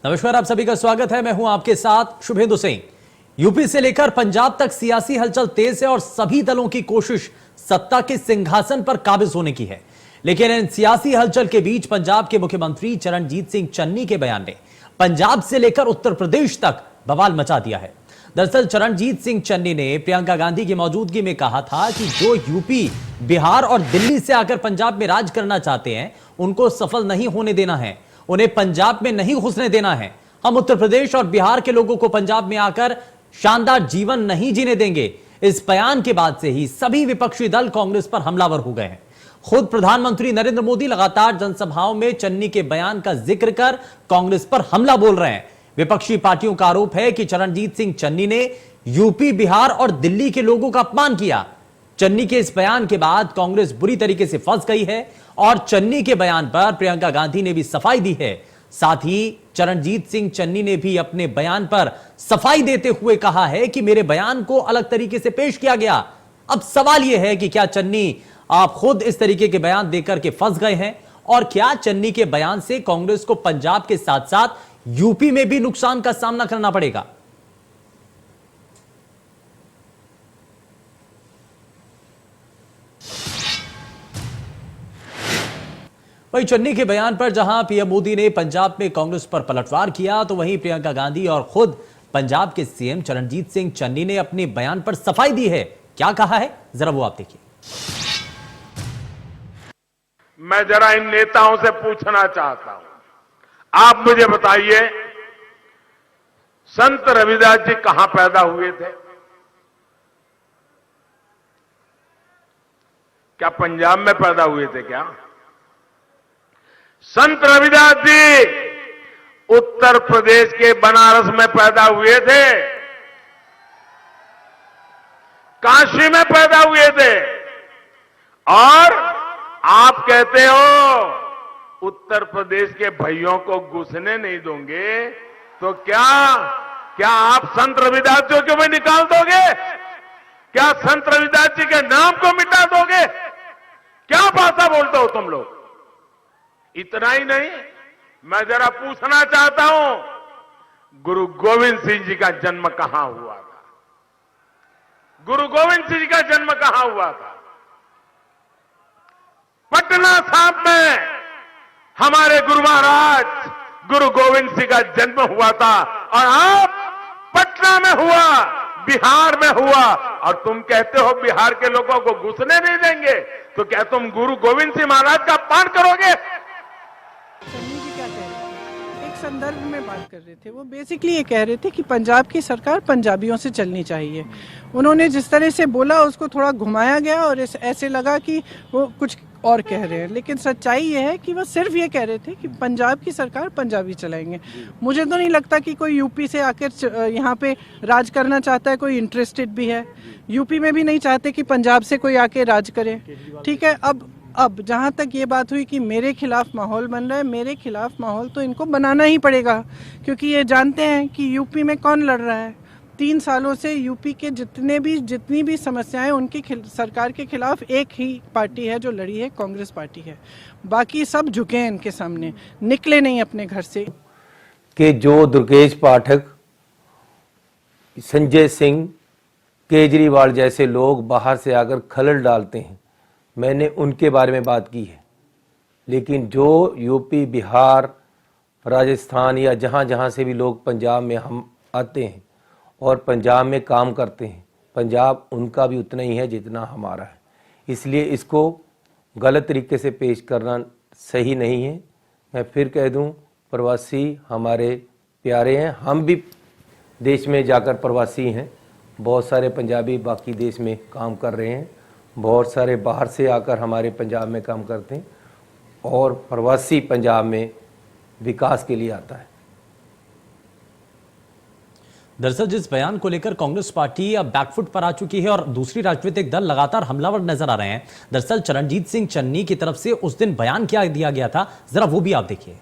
नमस्कार, आप सभी का स्वागत है। मैं हूं आपके साथ शुभेंदु सिंह। यूपी से लेकर पंजाब तक सियासी हलचल तेज है और सभी दलों की कोशिश सत्ता के सिंहासन पर काबिज होने की है। लेकिन इन सियासी हलचल के बीच पंजाब के मुख्यमंत्री चरणजीत सिंह चन्नी के बयान ने पंजाब से लेकर उत्तर प्रदेश तक बवाल मचा दिया है। दरअसल चरणजीत सिंह चन्नी ने प्रियंका गांधी की मौजूदगी में कहा था कि जो यूपी, बिहार और दिल्ली से आकर पंजाब में राज करना चाहते हैं, उनको सफल नहीं होने देना है, उन्हें पंजाब में नहीं घुसने देना है। हम उत्तर प्रदेश और बिहार के लोगों को पंजाब में आकर शानदार जीवन नहीं जीने देंगे। इस बयान के बाद से ही सभी विपक्षी दल कांग्रेस पर हमलावर हो गए हैं। खुद प्रधानमंत्री नरेंद्र मोदी लगातार जनसभाओं में चन्नी के बयान का जिक्र कर कांग्रेस पर हमला बोल रहे हैं। विपक्षी पार्टियों का आरोप है कि चरणजीत सिंह चन्नी ने यूपी, बिहार और दिल्ली के लोगों का अपमान किया। चन्नी के इस बयान के बाद कांग्रेस बुरी तरीके से फंस गई है और चन्नी के बयान पर प्रियंका गांधी ने भी सफाई दी है। साथ ही चरणजीत सिंह चन्नी ने भी अपने बयान पर सफाई देते हुए कहा है कि मेरे बयान को अलग तरीके से पेश किया गया। अब सवाल यह है कि क्या चन्नी आप खुद इस तरीके के बयान देकर के फंस गए हैं और क्या चन्नी के बयान से कांग्रेस को पंजाब के साथ साथ यूपी में भी नुकसान का सामना करना पड़ेगा? वहीं चन्नी के बयान पर जहां पीएम मोदी ने पंजाब में कांग्रेस पर पलटवार किया, तो वहीं प्रियंका गांधी और खुद पंजाब के सीएम चरणजीत सिंह चन्नी ने अपने बयान पर सफाई दी है। क्या कहा है, जरा वो आप देखिए। मैं जरा इन नेताओं से पूछना चाहता हूं, आप मुझे बताइए, संत रविदास जी कहां पैदा हुए थे? क्या पंजाब में पैदा हुए थे क्या? संत रविदास जी उत्तर प्रदेश के बनारस में पैदा हुए थे, काशी में पैदा हुए थे। और आप कहते हो उत्तर प्रदेश के भाइयों को घुसने नहीं दोगे, तो क्या आप संत रविदास जी को भी निकाल दोगे? क्या संत रविदास जी के नाम को मिटा दोगे? क्या भाषा बोलते हो तुम लोग? इतना ही नहीं, मैं जरा पूछना चाहता हूं, गुरु गोविंद सिंह जी का जन्म कहां हुआ था? गुरु गोविंद सिंह जी का जन्म कहां हुआ था? पटना साहिब में हमारे गुरु महाराज गुरु गोविंद सिंह का जन्म हुआ था। और आप पटना में हुआ, बिहार में हुआ, और तुम कहते हो बिहार के लोगों को घुसने नहीं देंगे। तो क्या तुम गुरु गोविंद सिंह महाराज का अपमान करोगे? चन्नी जी क्या कह रहे थे, एक संदर्भ में बात कर रहे थे। वो बेसिकली ये कह रहे थे कि पंजाब की सरकार पंजाबियों से चलनी चाहिए। उन्होंने जिस तरह से बोला उसको थोड़ा घुमाया गया और ऐसे लगा कि वो कुछ और कह रहे हैं, लेकिन सच्चाई ये है कि वो सिर्फ ये कह रहे थे कि पंजाब की सरकार पंजाबी चलाएंगे। मुझे तो नहीं लगता कि कोई यूपी से आकर यहाँ पे राज करना चाहता है, कोई इंटरेस्टेड भी है। यूपी में भी नहीं चाहते कि पंजाब से कोई आके राज करे। ठीक है, अब जहाँ तक ये बात हुई कि मेरे खिलाफ माहौल बन रहा है, मेरे खिलाफ माहौल तो इनको बनाना ही पड़ेगा, क्योंकि ये जानते हैं कि यूपी में कौन लड़ रहा है। 3 सालों से यूपी के जितनी भी समस्याएं उनकी सरकार के खिलाफ एक ही पार्टी है जो लड़ी है, कांग्रेस पार्टी है। बाकी सब झुके हैं इनके सामने, निकले नहीं अपने घर से। कि जो दुर्गेश पाठक, संजय सिंह, केजरीवाल जैसे लोग बाहर से आकर खलल डालते हैं, मैंने उनके बारे में बात की है। लेकिन जो यूपी, बिहार, राजस्थान या जहाँ जहाँ से भी लोग पंजाब में हम आते हैं और पंजाब में काम करते हैं, पंजाब उनका भी उतना ही है जितना हमारा है। इसलिए इसको गलत तरीके से पेश करना सही नहीं है। मैं फिर कह दूं, प्रवासी हमारे प्यारे हैं, हम भी देश में जाकर प्रवासी हैं। बहुत सारे पंजाबी बाकी देश में काम कर रहे हैं, बहुत सारे बाहर से आकर हमारे पंजाब में काम करते हैं, और प्रवासी पंजाब में विकास के लिए आता है। दरअसल जिस बयान को लेकर कांग्रेस पार्टी अब बैकफुट पर आ चुकी है और दूसरी राजनीतिक दल लगातार हमलावर नजर आ रहे हैं। दरअसल चरणजीत सिंह चन्नी की तरफ से उस दिन बयान क्या दिया गया था, जरा वो भी आप देखिए।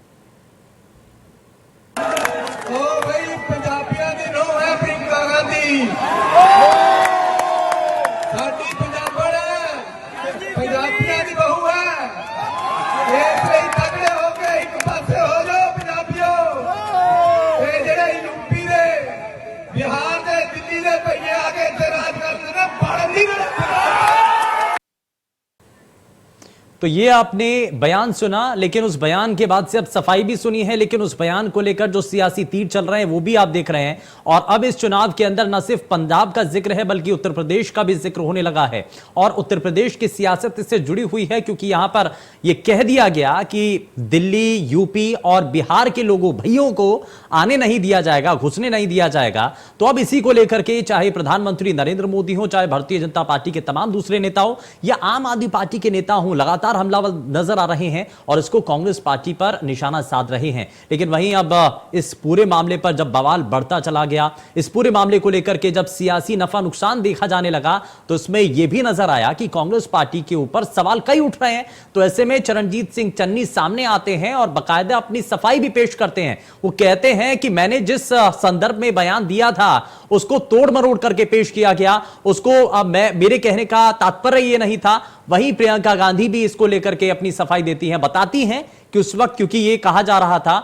तो ये आपने बयान सुना, लेकिन उस बयान के बाद से अब सफाई भी सुनी है, लेकिन उस बयान को लेकर जो सियासी तीर चल रहे हैं वो भी आप देख रहे हैं। और अब इस चुनाव के अंदर न सिर्फ पंजाब का जिक्र है बल्कि उत्तर प्रदेश का भी जिक्र होने लगा है। और उत्तर प्रदेश की सियासत इससे जुड़ी हुई है, क्योंकि यहां पर यह कह दिया गया कि दिल्ली, यूपी और बिहार के लोगों भाइयों को आने नहीं दिया जाएगा, घुसने नहीं दिया जाएगा। तो अब इसी को लेकर के चाहे प्रधानमंत्री नरेंद्र मोदी हो, चाहे भारतीय जनता पार्टी के तमाम दूसरे नेता हो या आम आदमी पार्टी के नेता हो, लगातार हमलावर नजर आ रहे हैं और इसको कांग्रेस पार्टी पर निशाना साध रहे हैं। लेकिन वहीं अब इस पूरे मामले पर जब बवाल बढ़ता चला गया, इस पूरे मामले को लेकर के जब सियासी नफा नुकसान देखा जाने लगा, तो इसमें यह भी नजर आया कि कांग्रेस पार्टी के ऊपर सवाल कई उठ रहे हैं। तो ऐसे में चरणजीत सिंह चन्नी सामने आते हैं और बाकायदा अपनी सफाई भी पेश करते हैं। वो कहते हैं कि मैंने जिस संदर्भ में बयान दिया था उसको तोड़ मरोड़ करके पेश किया गया, उसको मेरे कहने का तात्पर्य यह नहीं था। वहीं प्रियंका गांधी भी इसको लेकर के अपनी सफाई देती हैं, बताती हैं कि उस वक्त क्योंकि यह कहा जा रहा था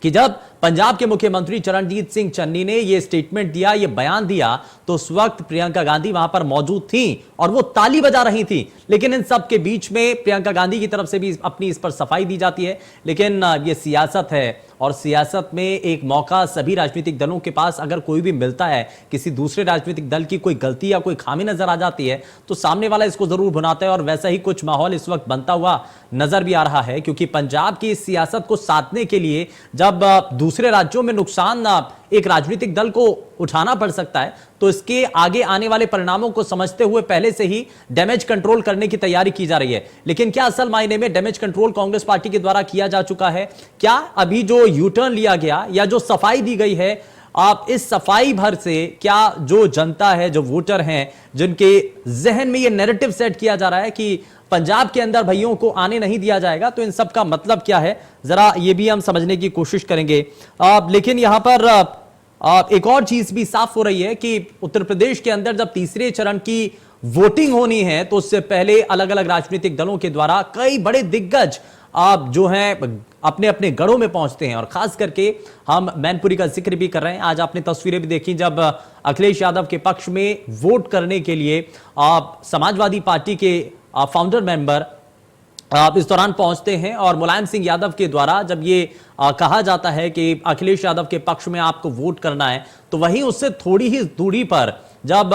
कि जब पंजाब के मुख्यमंत्री चरणजीत सिंह चन्नी ने यह स्टेटमेंट दिया, यह बयान दिया, तो उस वक्त प्रियंका गांधी वहां पर मौजूद थी और वो ताली बजा रही थी। लेकिन इन सब के बीच में प्रियंका गांधी की तरफ से भी अपनी इस पर सफाई दी जाती है। लेकिन यह सियासत है और सियासत में एक मौका सभी राजनीतिक दलों के पास अगर कोई भी मिलता है, किसी दूसरे राजनीतिक दल की कोई गलती या कोई खामी नजर आ जाती है तो सामने वाला इसको जरूर भुनाता है। और वैसा ही कुछ माहौल इस वक्त बनता हुआ नजर भी आ रहा है, क्योंकि पंजाब की इस सियासत को साधने के लिए जब दूसरे राज्यों में नुकसान एक राजनीतिक दल को उठाना पड़ सकता है, तो इसके आगे आने वाले परिणामों को समझते हुए पहले से ही डैमेज कंट्रोल करने की तैयारी की जा रही है। लेकिन क्या असल मायने में डैमेज कंट्रोल कांग्रेस पार्टी के द्वारा किया जा चुका है? क्या अभी जो यू टर्न लिया गया या जो सफाई दी गई है, आप इस सफाई भर से क्या जो जनता है, जो वोटर हैं, जिनके जहन में यह नैरेटिव सेट किया जा रहा है कि पंजाब के अंदर भाइयों को आने नहीं दिया जाएगा, तो इन सब का मतलब क्या है, जरा ये भी हम समझने की कोशिश करेंगे। लेकिन यहां पर एक और चीज भी साफ हो रही है कि उत्तर प्रदेश के अंदर जब तीसरे चरण की वोटिंग होनी है तो उससे पहले अलग अलग राजनीतिक दलों के द्वारा कई बड़े दिग्गज जो हैं अपने अपने गढ़ों में पहुंचते हैं। और खास करके हम मैनपुरी का जिक्र भी कर रहे हैं। आज आपने तस्वीरें भी देखी जब अखिलेश यादव के पक्ष में वोट करने के लिए समाजवादी पार्टी के फाउंडर मेंबर इस दौरान पहुंचते हैं और मुलायम सिंह यादव के द्वारा जब ये कहा जाता है कि अखिलेश यादव के पक्ष में आपको वोट करना है, तो वहीं उससे थोड़ी ही दूरी पर जब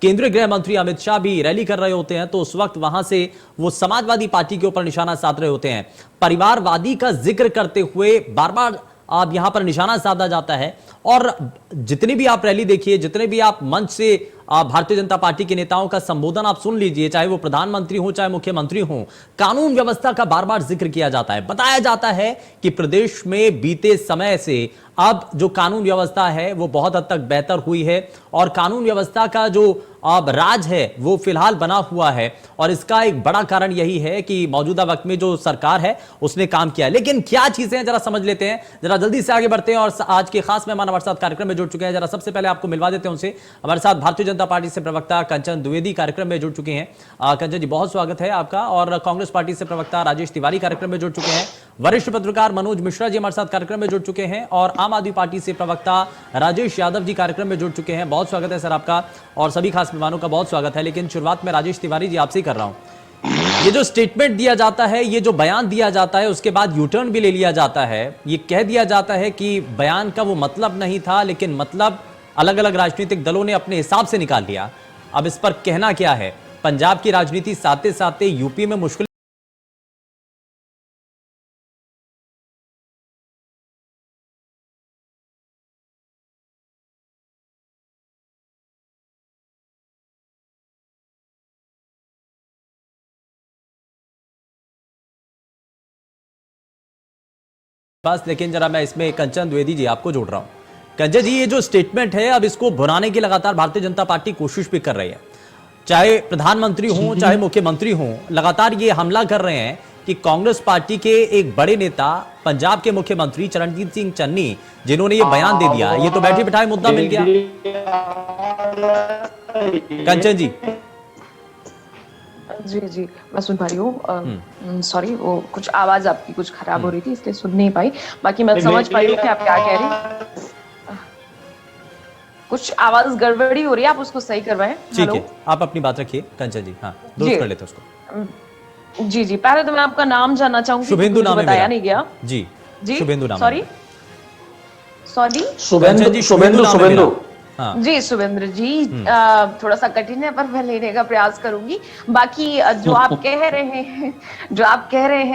केंद्रीय गृह मंत्री अमित शाह भी रैली कर रहे होते हैं, तो उस वक्त वहां से वो समाजवादी पार्टी के ऊपर निशाना साध रहे होते हैं। परिवारवादी का जिक्र करते हुए बार बार आप यहां पर निशाना साधा जाता है। और जितनी भी आप रैली देखिए, जितने भी आप मंच से भारतीय जनता पार्टी के नेताओं का संबोधन आप सुन लीजिए, चाहे वो प्रधानमंत्री हो चाहे मुख्यमंत्री हो, कानून व्यवस्था का बार बार जिक्र किया जाता है। बताया जाता है कि प्रदेश में बीते समय से अब जो कानून व्यवस्था है वो बहुत हद तक बेहतर हुई है और कानून व्यवस्था का जो अब राज है वो फिलहाल बना हुआ है। और इसका एक बड़ा कारण यही है कि मौजूदा वक्त में जो सरकार है उसने काम किया है। लेकिन क्या चीजें हैं जरा समझ लेते हैं, जरा जल्दी से आगे बढ़ते हैं। और आज के खास मेहमान हमारे साथ कार्यक्रम में जुड़ चुके हैं, जरा सबसे पहले आपको मिलवा देते हैं उनसे। हमारे साथ भारतीय जनता पार्टी से प्रवक्ता कंचन द्विवेदी कार्यक्रम में जुड़ चुके हैं। कंचन जी, बहुत स्वागत है आपका। और कांग्रेस पार्टी से प्रवक्ता राजेश तिवारी कार्यक्रम में जुड़ चुके हैं। वरिष्ठ पत्रकार मनोज मिश्रा जी हमारे साथ कार्यक्रम में जुड़ चुके हैं और आम आदमी पार्टी से प्रवक्ता राजेश यादव जी कार्यक्रम में जुड़ चुके हैं। बहुत स्वागत है सर आपका और सभी खास मेहमानों का बहुत स्वागत है। लेकिन शुरुआत में राजेश तिवारी जी आपसे ही कर रहा हूं। ये जो स्टेटमेंट दिया जाता है, ये जो बयान दिया जाता है, उसके बाद यू टर्न भी ले लिया जाता है। ये कह दिया जाता है कि बयान का वो मतलब नहीं था, लेकिन मतलब अलग अलग राजनीतिक दलों ने अपने हिसाब से निकाल लिया। अब इस पर कहना क्या है? पंजाब की राजनीति साथे साथे यूपी में मुश्किल पास। लेकिन जरा मैं इसमें कंचन द्विवेदी जी आपको जोड़ रहा हूं। कंचन जी, ये जो स्टेटमेंट है अब इसको भुनाने की लगातार भारतीय जनता पार्टी कोशिश भी कर रही है। चाहे प्रधानमंत्री हो चाहे मुख्यमंत्री हो, लगातार ये हमला कर रहे हैं कि कांग्रेस पार्टी के एक बड़े नेता पंजाब के मुख्यमंत्री चरणजीत सिंह चन्नी, जिन्होंने ये बयान दे दिया, ये तो बैठे बिठाए मुद्दा मिल गया। कंचन जी जी मैं सुन पा रही हूँ। सॉरी, वो कुछ आवाज आपकी कुछ खराब हो रही थी इसलिए सुन नहीं पाई। बाकी मैं समझ पाई हूँ कि आप क्या कह रही हैं। कुछ आवाज गड़बड़ी हो रही है, आप उसको सही करवाएं। ठीक है, आप अपनी बात रखिए कंचन जी। हाँ, दुरुस्त कर लेते उसको। जी जी, पहले तो मैं आपका नाम जानना चाहूंगी, शुभेंदु मुझे नाम है बताया मेरा। नहीं गया। जी जी शुभेंदु नाम है सॉरी मेरा। सॉरी कंचन जी, शुभेंदु नाम है मेरा। हाँ जी सुवेंद्र जी, थोड़ा सा कठिन है पर मैं लेने का प्रयास करूंगी। बाकी जो आप कह रहे हैं,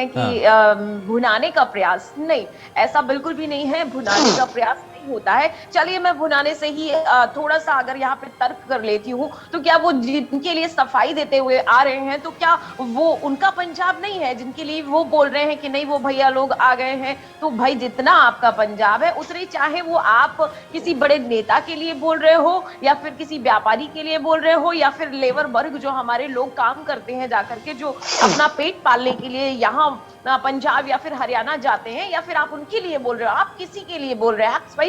हाँ। कि भुनाने का प्रयास, नहीं, ऐसा बिल्कुल भी नहीं है। भुनाने का प्रयास नहीं होता है। चलिए मैं भुनाने से ही थोड़ा सा अगर यहाँ पे तर्क कर लेती हूँ, तो क्या वो जिनके लिए सफाई देते हुए आ रहे हैं, तो क्या वो उनका पंजाब नहीं है? जिनके लिए वो बोल रहे हैं कि नहीं वो भैया लोग आ गए हैं, तो भाई जितना आपका पंजाब है उतने, चाहे वो आप किसी बड़े नेता के लिए बोल रहे हो, या फिर किसी व्यापारी के लिए बोल रहे हो, या फिर लेबर वर्ग जो हमारे लोग काम करते हैं जाकर के, जो अपना पेट पालने के लिए यहाँ पंजाब या फिर हरियाणा जाते हैं, या फिर आप उनके लिए बोल रहे हो, आप किसी के लिए बोल रहे हैं,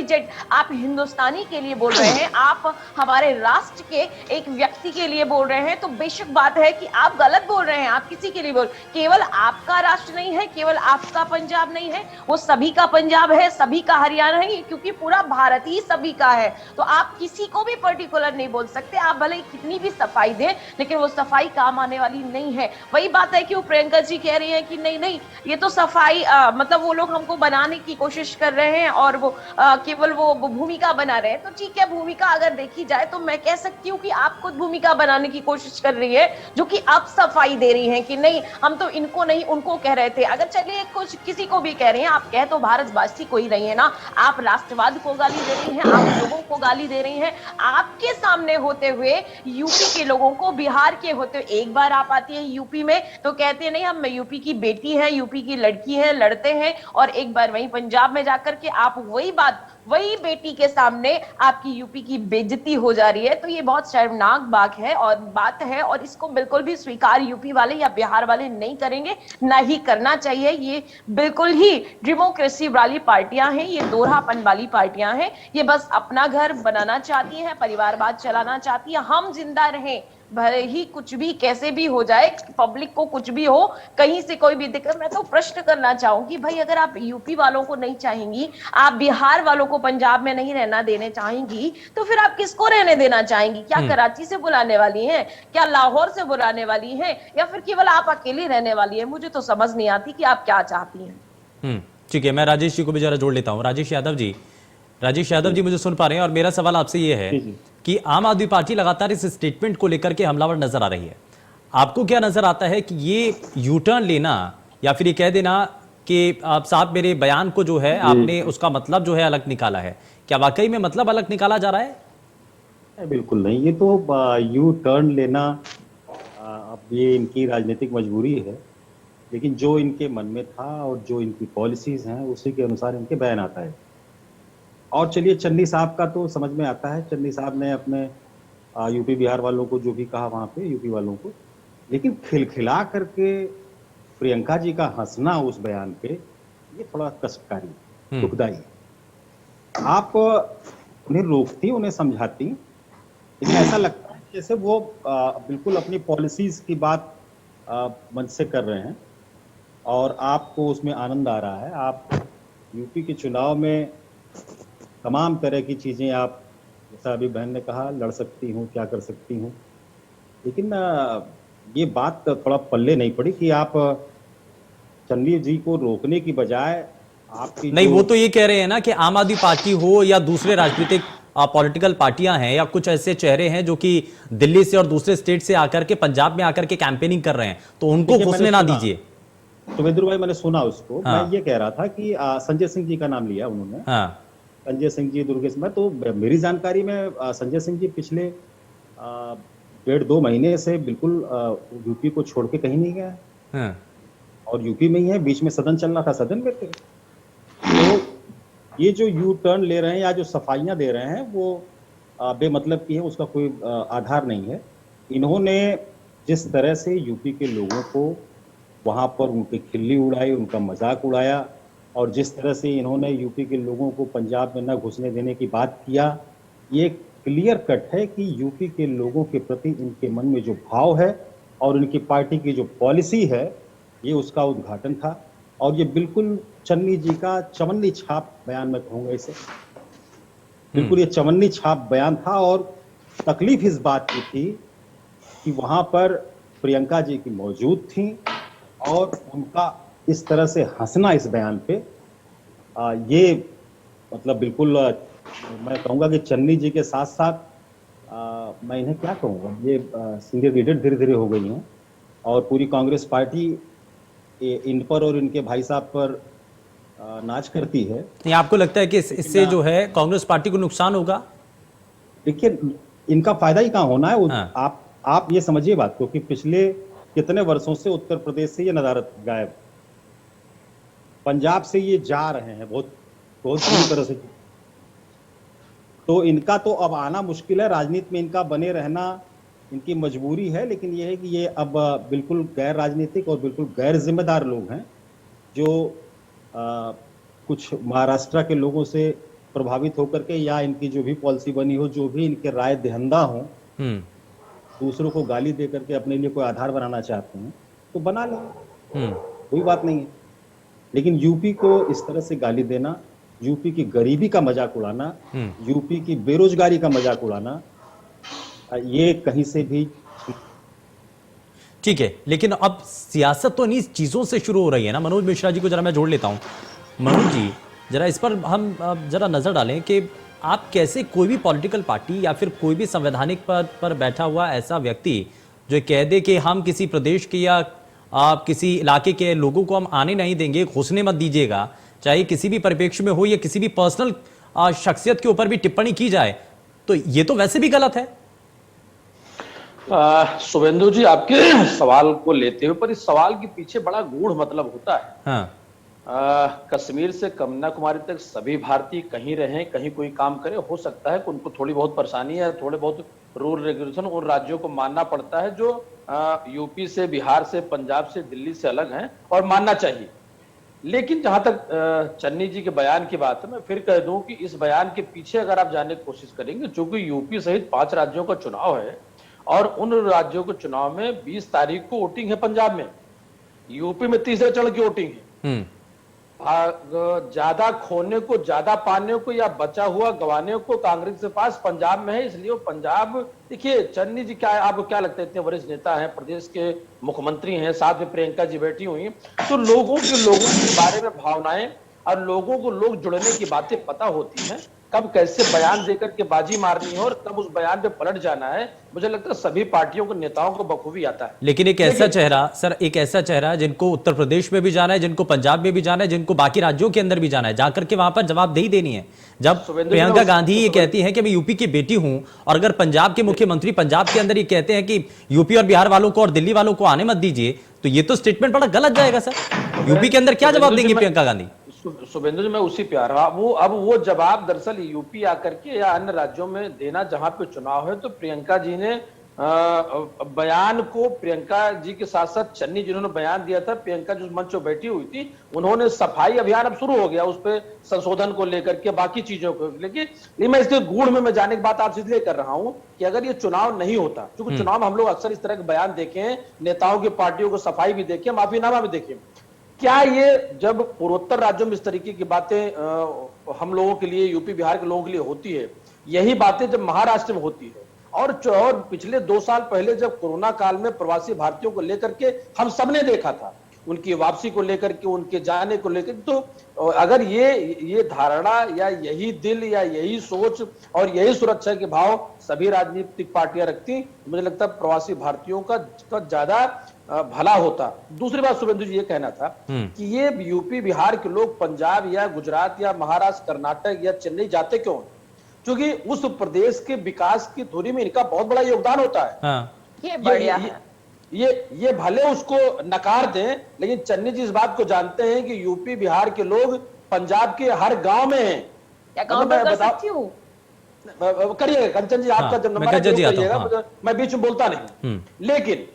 आप हिंदुस्तानी के लिए बोल रहे हैं, आप हमारे राष्ट्र के एक व्यक्ति के लिए बोल रहे हैं, तो बेशक बात है कि आप गलत बोल रहे हैं। आप किसी के लिए बोल, केवल आपका राष्ट्र नहीं है, केवल आपका पंजाब नहीं है, वो सभी का पंजाब है, सभी का हरियाणा है, क्योंकि पूरा भारत ही सभी का है। तो आप किसी को भी पर्टिकुलर नहीं बोल सकते। आप भले कितनी भी सफाई दें, लेकिन वो सफाई काम आने वाली नहीं है। वही बात है कि वो प्रियंका जी कह रही है कि नहीं नहीं, ये तो सफाई मतलब वो लोग हमको बनाने की कोशिश कर रहे हैं, और वो केवल वो भूमिका बना रहे हैं। तो ठीक है, भूमिका अगर देखी जाए तो मैं कह सकती हूँ कि आप खुद भूमिका बनाने की कोशिश कर रही है, जो कि आप सफाई दे रही हैं कि नहीं हम तो इनको नहीं उनको कह रहे थे। अगर चलिए कुछ किसी को भी कह रहे हैं, आप कह तो भारतवासी को ही रही है ना, आप राष्ट्रवाद को गाली दे रही हैं, आप लोगों को गाली दे रही हैं। आपके सामने होते हुए यूपी के लोगों को, बिहार के होते हुए, एक बार आप आती है यूपी में तो कहते हैं नहीं हम यूपी की बेटी है, यूपी की लड़की है, लड़ते हैं, और एक बार वहीं पंजाब में जाकर के आप वही बात, वही बेटी के सामने आपकी यूपी की बेइज्जती हो जा रही है। तो ये बहुत शर्मनाक बात है, और इसको बिल्कुल भी स्वीकार यूपी वाले या बिहार वाले नहीं करेंगे, ना ही करना चाहिए। ये बिल्कुल ही डेमोक्रेसी वाली पार्टियां हैं, ये दोहरापन वाली पार्टियां हैं, ये बस अपना घर बनाना चाहती हैं, परिवारवाद चलाना चाहती है। हम जिंदा रहें, भले ही कुछ भी कैसे भी हो जाए, पब्लिक को कुछ भी हो, कहीं से कोई भी दिक्कत। मैं तो प्रश्न करना चाहूंगी, भाई अगर आप यूपी वालों को नहीं चाहेंगी, आप बिहार वालों को पंजाब में नहीं रहना देने चाहेंगी, तो फिर आप किसको रहने देना चाहेंगी? क्या कराची से बुलाने वाली हैं, क्या लाहौर से बुलाने वाली हैं, या फिर केवल आप अकेली रहने वाली है? मुझे तो समझ नहीं आती कि आप क्या चाहती हैं। ठीक है, मैं राजेश जी को भी जरा जोड़ लेता हूं। राजेश यादव जी मुझे सुन पा रहे हैं? और मेरा सवाल आपसे ये है कि आम आदमी पार्टी लगातार इस स्टेटमेंट को लेकर के हमलावर नजर आ रही है। आपको क्या नजर आता है कि ये यू टर्न लेना, या फिर ये कह देना कि आप साहब मेरे बयान को जो है आपने उसका मतलब जो है अलग निकाला है, क्या वाकई में मतलब अलग निकाला जा रहा है? बिल्कुल नहीं, ये तो यू टर्न लेना अब ये इनकी राजनीतिक मजबूरी है, लेकिन जो इनके मन में था और जो इनकी पॉलिसीज हैं उसी के अनुसार इनके बयान आता है। और चलिए, चन्नी साहब का तो समझ में आता है, चन्नी साहब ने अपने यूपी बिहार वालों को जो भी कहा वहाँ पे यूपी वालों को, लेकिन खिलखिला करके प्रियंका जी का हंसना उस बयान पे, ये थोड़ा कष्टकारी, दुखदाई है। आप उन्हें रोकती, उन्हें समझाती, लेकिन ऐसा लगता है जैसे वो बिल्कुल अपनी पॉलिसीज की बात मन से कर रहे हैं और आपको उसमें आनंद आ रहा है। आप यूपी के चुनाव में तमाम तरह की चीजें आप, जैसा अभी बहन ने कहा, लड़ सकती हूँ, क्या कर सकती हूँ, लेकिन ये बात थोड़ा पल्ले नहीं पड़ी कि आप चन्नी जी को रोकने की बजाय आपकी नहीं, वो तो ये कह रहे हैं ना कि आम आदमी पार्टी हो या दूसरे राजनीतिक पॉलिटिकल पार्टियां हैं, या कुछ ऐसे चेहरे हैं जो कि दिल्ली से और दूसरे स्टेट से आकर के पंजाब में आकर के कैंपेनिंग कर रहे हैं, तो उनको घुसने ना दीजिए। सुमेंद्र भाई, मैंने सुना उसको। हाँ। मैं ये कह रहा था कि संजय सिंह जी का नाम लिया उन्होंने। हाँ। संजय सिंह जी, दुर्गेश, मैं तो मेरी जानकारी में संजय सिंह जी पिछले 1.5-2 महीने से बिल्कुल यूपी को छोड़ के कहीं नहीं गए। हाँ। और यूपी में ही है, बीच में सदन चल रहा था, सदन में थे। तो ये जो यू टर्न ले रहे हैं या जो सफाइयां दे रहे हैं वो बेमतलब की है, उसका कोई आधार नहीं है। इन्होंने जिस तरह से यूपी के लोगों को वहां पर उनकी खिल्ली उड़ाई, उनका मजाक उड़ाया, और जिस तरह से इन्होंने यूपी के लोगों को पंजाब में न घुसने देने की बात किया, ये क्लियर कट है कि यूपी के लोगों के प्रति इनके मन में जो भाव है और इनकी पार्टी की जो पॉलिसी है, ये उसका उद्घाटन था। और ये बिल्कुल चन्नी जी का चवन्नी छाप बयान में कहूंगा इसे, बिल्कुल ये चवन्नी छाप बयान था। और तकलीफ इस बात की थी कि वहां पर प्रियंका जी की मौजूद थी, और उनका इस तरह से हंसना इस बयान पे ये मतलब बिल्कुल मैं कहूंगा कि चन्नी जी के साथ साथ मैं इन्हें क्या कहूंगा, ये सीनियर लीडर धीरे धीरे हो गई हैं और पूरी कांग्रेस पार्टी इन पर और इनके भाई साहब पर नाच करती है। नहीं, आपको लगता है कि इससे जो है कांग्रेस पार्टी को नुकसान होगा? देखिए, इनका फायदा ही कहाँ होना है। हाँ। आप ये समझिए बात को कि पिछले कितने वर्षों से उत्तर प्रदेश से ये नदारद गायब, पंजाब से ये जा रहे हैं बहुत बहुत बुरी तरह से, तो इनका तो अब आना मुश्किल है। राजनीति में इनका बने रहना इनकी मजबूरी है, लेकिन ये है कि ये अब बिल्कुल गैर राजनीतिक और बिल्कुल गैर जिम्मेदार लोग हैं जो कुछ महाराष्ट्र के लोगों से प्रभावित होकर के या इनकी जो भी पॉलिसी बनी हो, जो भी इनके राय दहंदा हो, दूसरों को गाली दे करके अपने लिए कोई आधार बनाना चाहते हैं तो बना लें, कोई बात नहीं है। लेकिन यूपी को इस तरह से गाली देना, यूपी की गरीबी का मजाक उड़ाना, यूपी की बेरोजगारी का मजाक उड़ाना, ये कहीं से भी ठीक है। लेकिन अब सियासत तो इन्हीं चीजों से शुरू हो रही है ना। मनोज मिश्रा जी को जरा मैं जोड़ लेता हूं। मनोज जी, जरा इस पर हम जरा नजर डालें कि आप कैसे कोई भी पॉलिटिकल पार्टी या फिर कोई भी संवैधानिक पद पर बैठा हुआ ऐसा व्यक्ति जो कह दे कि हम किसी प्रदेश के या आप किसी इलाके के लोगों को हम आने नहीं देंगे, घुसने मत दीजिएगा, चाहे किसी भी परिप्रेक्ष्य में हो या किसी भी पर्सनल शख्सियत के ऊपर भी टिप्पणी की जाए, तो ये तो वैसे भी गलत है। शुभेंदु जी, आपके सवाल को लेते हुए, पर इस सवाल के पीछे बड़ा गूढ़ मतलब होता है। हाँ। कश्मीर से कन्याकुमारी तक सभी भारतीय कहीं रहें, कहीं कोई काम करे, हो सकता है कि उनको थोड़ी बहुत परेशानी है, थोड़े बहुत रूल रेगुलेशन उन राज्यों को मानना पड़ता है जो यूपी से, बिहार से, पंजाब से, दिल्ली से अलग हैं, और मानना चाहिए। लेकिन जहां तक चन्नी जी के बयान की बात है, मैं फिर कह दूं कि इस बयान के पीछे अगर आप जानने की कोशिश करेंगे, चूंकि यूपी सहित 5 राज्यों का चुनाव है और उन राज्यों के चुनाव में 20 तारीख को वोटिंग है पंजाब में, यूपी में तीसरे चरण की वोटिंग है। ज्यादा खोने को, ज्यादा पाने को या बचा हुआ गंवाने को कांग्रेस के पास पंजाब में है, इसलिए वो पंजाब, देखिए चन्नी जी, क्या आपको क्या लगता है, इतने वरिष्ठ नेता हैं, प्रदेश के मुख्यमंत्री हैं, साथ में प्रियंका जी बैठी हुई हैं, तो लोगों के बारे में भावनाएं और लोगों को लोग जुड़ने की बातें पता होती हैं, कब कैसे बयान देकर के बाजी मारनी है और कब उस बयान पे पलट जाना है। मुझे लगता है सभी पार्टियों को, नेताओं को बखूबी आता है। लेकिन एक ऐसा चेहरा, सर, एक ऐसा चेहरा जिनको उत्तर प्रदेश में भी जाना है, जिनको पंजाब में भी जाना है, जिनको बाकी राज्यों के अंदर भी जाना है, जाकर के वहां पर जवाबदेही देनी है। जब प्रियंका गांधी ये कहती है कि मैं यूपी की बेटी हूं, और अगर पंजाब के मुख्यमंत्री पंजाब के अंदर ये कहते हैं कि यूपी और बिहार वालों को और दिल्ली वालों को आने मत दीजिए, तो ये तो स्टेटमेंट बड़ा गलत जाएगा सर। यूपी के अंदर क्या जवाब देंगी प्रियंका गांधी? शुभेंदु जी, मैं उसी पे आ रहा हूं। अब वो जवाब दरअसल यूपी आकर के या अन्य राज्यों में देना जहां पे चुनाव है, तो प्रियंका जी ने बयान को, प्रियंका जी के साथ साथ चन्नी जिन्होंने बयान दिया था, प्रियंका जो मंच पर बैठी हुई थी, उन्होंने सफाई अभियान अब शुरू हो गया उस पर, संशोधन को लेकर के, बाकी चीजों को लेकर। मैं इसके गूढ़ में मैं जाने की बात आपसे इसलिए कर रहा हूं कि अगर ये चुनाव नहीं होता, क्योंकि चुनाव में हम लोग अक्सर इस तरह के बयान देखे हैं, नेताओं की पार्टियों को सफाई भी देखे, माफीनामा भी देखे, क्या ये जब पूर्वोत्तर राज्यों में इस तरीके की बातें हम लोगों के लिए, यूपी बिहार के लोगों के लिए होती है, यही बातें जब महाराष्ट्र में होती है, और पिछले 2 साल पहले जब कोरोना काल में प्रवासी भारतीयों को लेकर के हम सबने देखा था, उनकी वापसी को लेकर के, उनके जाने को लेकर, तो अगर ये धारणा या यही दिल या यही सोच और यही सुरक्षा के भाव सभी राजनीतिक पार्टियां रखती, मुझे लगता है प्रवासी भारतीयों का ज्यादा भला होता। दूसरी बात शुभेंदु जी ये कहना था कि ये यूपी बिहार के लोग पंजाब या गुजरात या महाराष्ट्र, कर्नाटक या चेन्नई जाते क्यों? क्योंकि उस प्रदेश के विकास की धुरी में इनका बहुत बड़ा योगदान होता है। हाँ। ये बढ़िया है। ये भले उसको नकार दें, लेकिन चन्नी जी इस बात को जानते हैं कि यूपी बिहार के लोग पंजाब के हर गांव में हैं। क्या काउंटर कर सकती हूँ? करिएगा कंचन जी, आपका जब नंबर करिएगा, मैं बीच में बोलता नहीं, लेकिन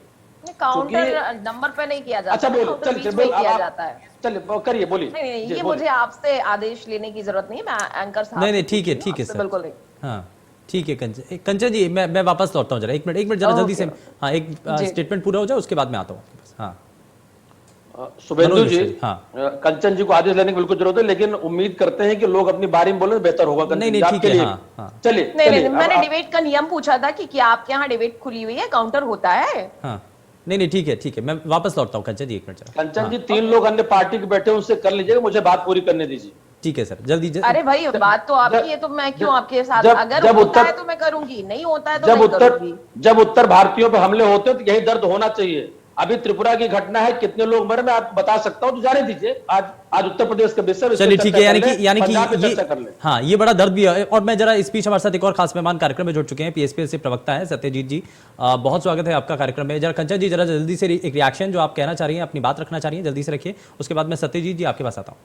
काउंटर नंबर पे नहीं किया जाता। अच्छा बोलो, चल किया जाता है। चलिए करिए, बोलिए। नहीं, ये मुझे आपसे आदेश लेने की जरूरत नहीं है, मैं एंकर साहब। नहीं, ठीक है सर, बिल्कुल नहीं। हाँ ठीक है कंचन जी, मैं वापस लौटता हूँ जरा, एक मिनट जरा जल्दी से। हाँ, एक स्टेटमेंट पूरा हो जाए, उसके बाद मैं आता हूँ आपके पास। हाँ शुभेंदु जी, हाँ, कंचन जी को आदेश लेने की बिल्कुल जरूरत है, लेकिन उम्मीद करते हैं कि लोग अपनी बारी में बोले, बेहतर होगा। नहीं ठीक है। हाँ, चलिए। नहीं, मैंने डिबेट का नियम पूछा था कि क्या आपके यहाँ डिबेट खुली हुई है, काउंटर होता है? हाँ नहीं ठीक है, मैं वापस लौटता हूँ कंचन जी, एक मिनट जरा। कंचन जी 3 लोग अन्य पार्टी के बैठे उनसे कर लीजिएगा, मुझे बात पूरी करने दीजिए। ठीक है सर, जल्दी अरे भाई बात तो आपकी है, तो मैं क्यों आपके साथ, अगर जब होता उत्तर है तो मैं करूंगी, नहीं होता है तो नहीं करूंगी। जब उत्तर भारतीयों पे हमले होते हैं तो यही दर्द होना चाहिए। अभी त्रिपुरा की घटना है, कितने लोग मरे मैं आपको बता सकता हूं, तो जाने दीजिए। आज उत्तर प्रदेश के विषय, चलिए ठीक है, यानी कि ये हाँ, ये बड़ा दर्द भी है। और मैं जरा इस बीच हमारे साथ एक और खास मेहमान कार्यक्रम में जुड़ चुके हैं, पीएसपी से प्रवक्ता है सत्यजीत जी, बहुत स्वागत है आपका कार्यक्रम में। जरा कंचन जी, जरा जल्दी से एक रिएक्शन जो आप कहना चाह रही हैं, अपनी बात रखना चाह रही हैं, जल्दी से रखिए, उसके बाद मैं सत्यजीत जी आपके पास आता हूँ।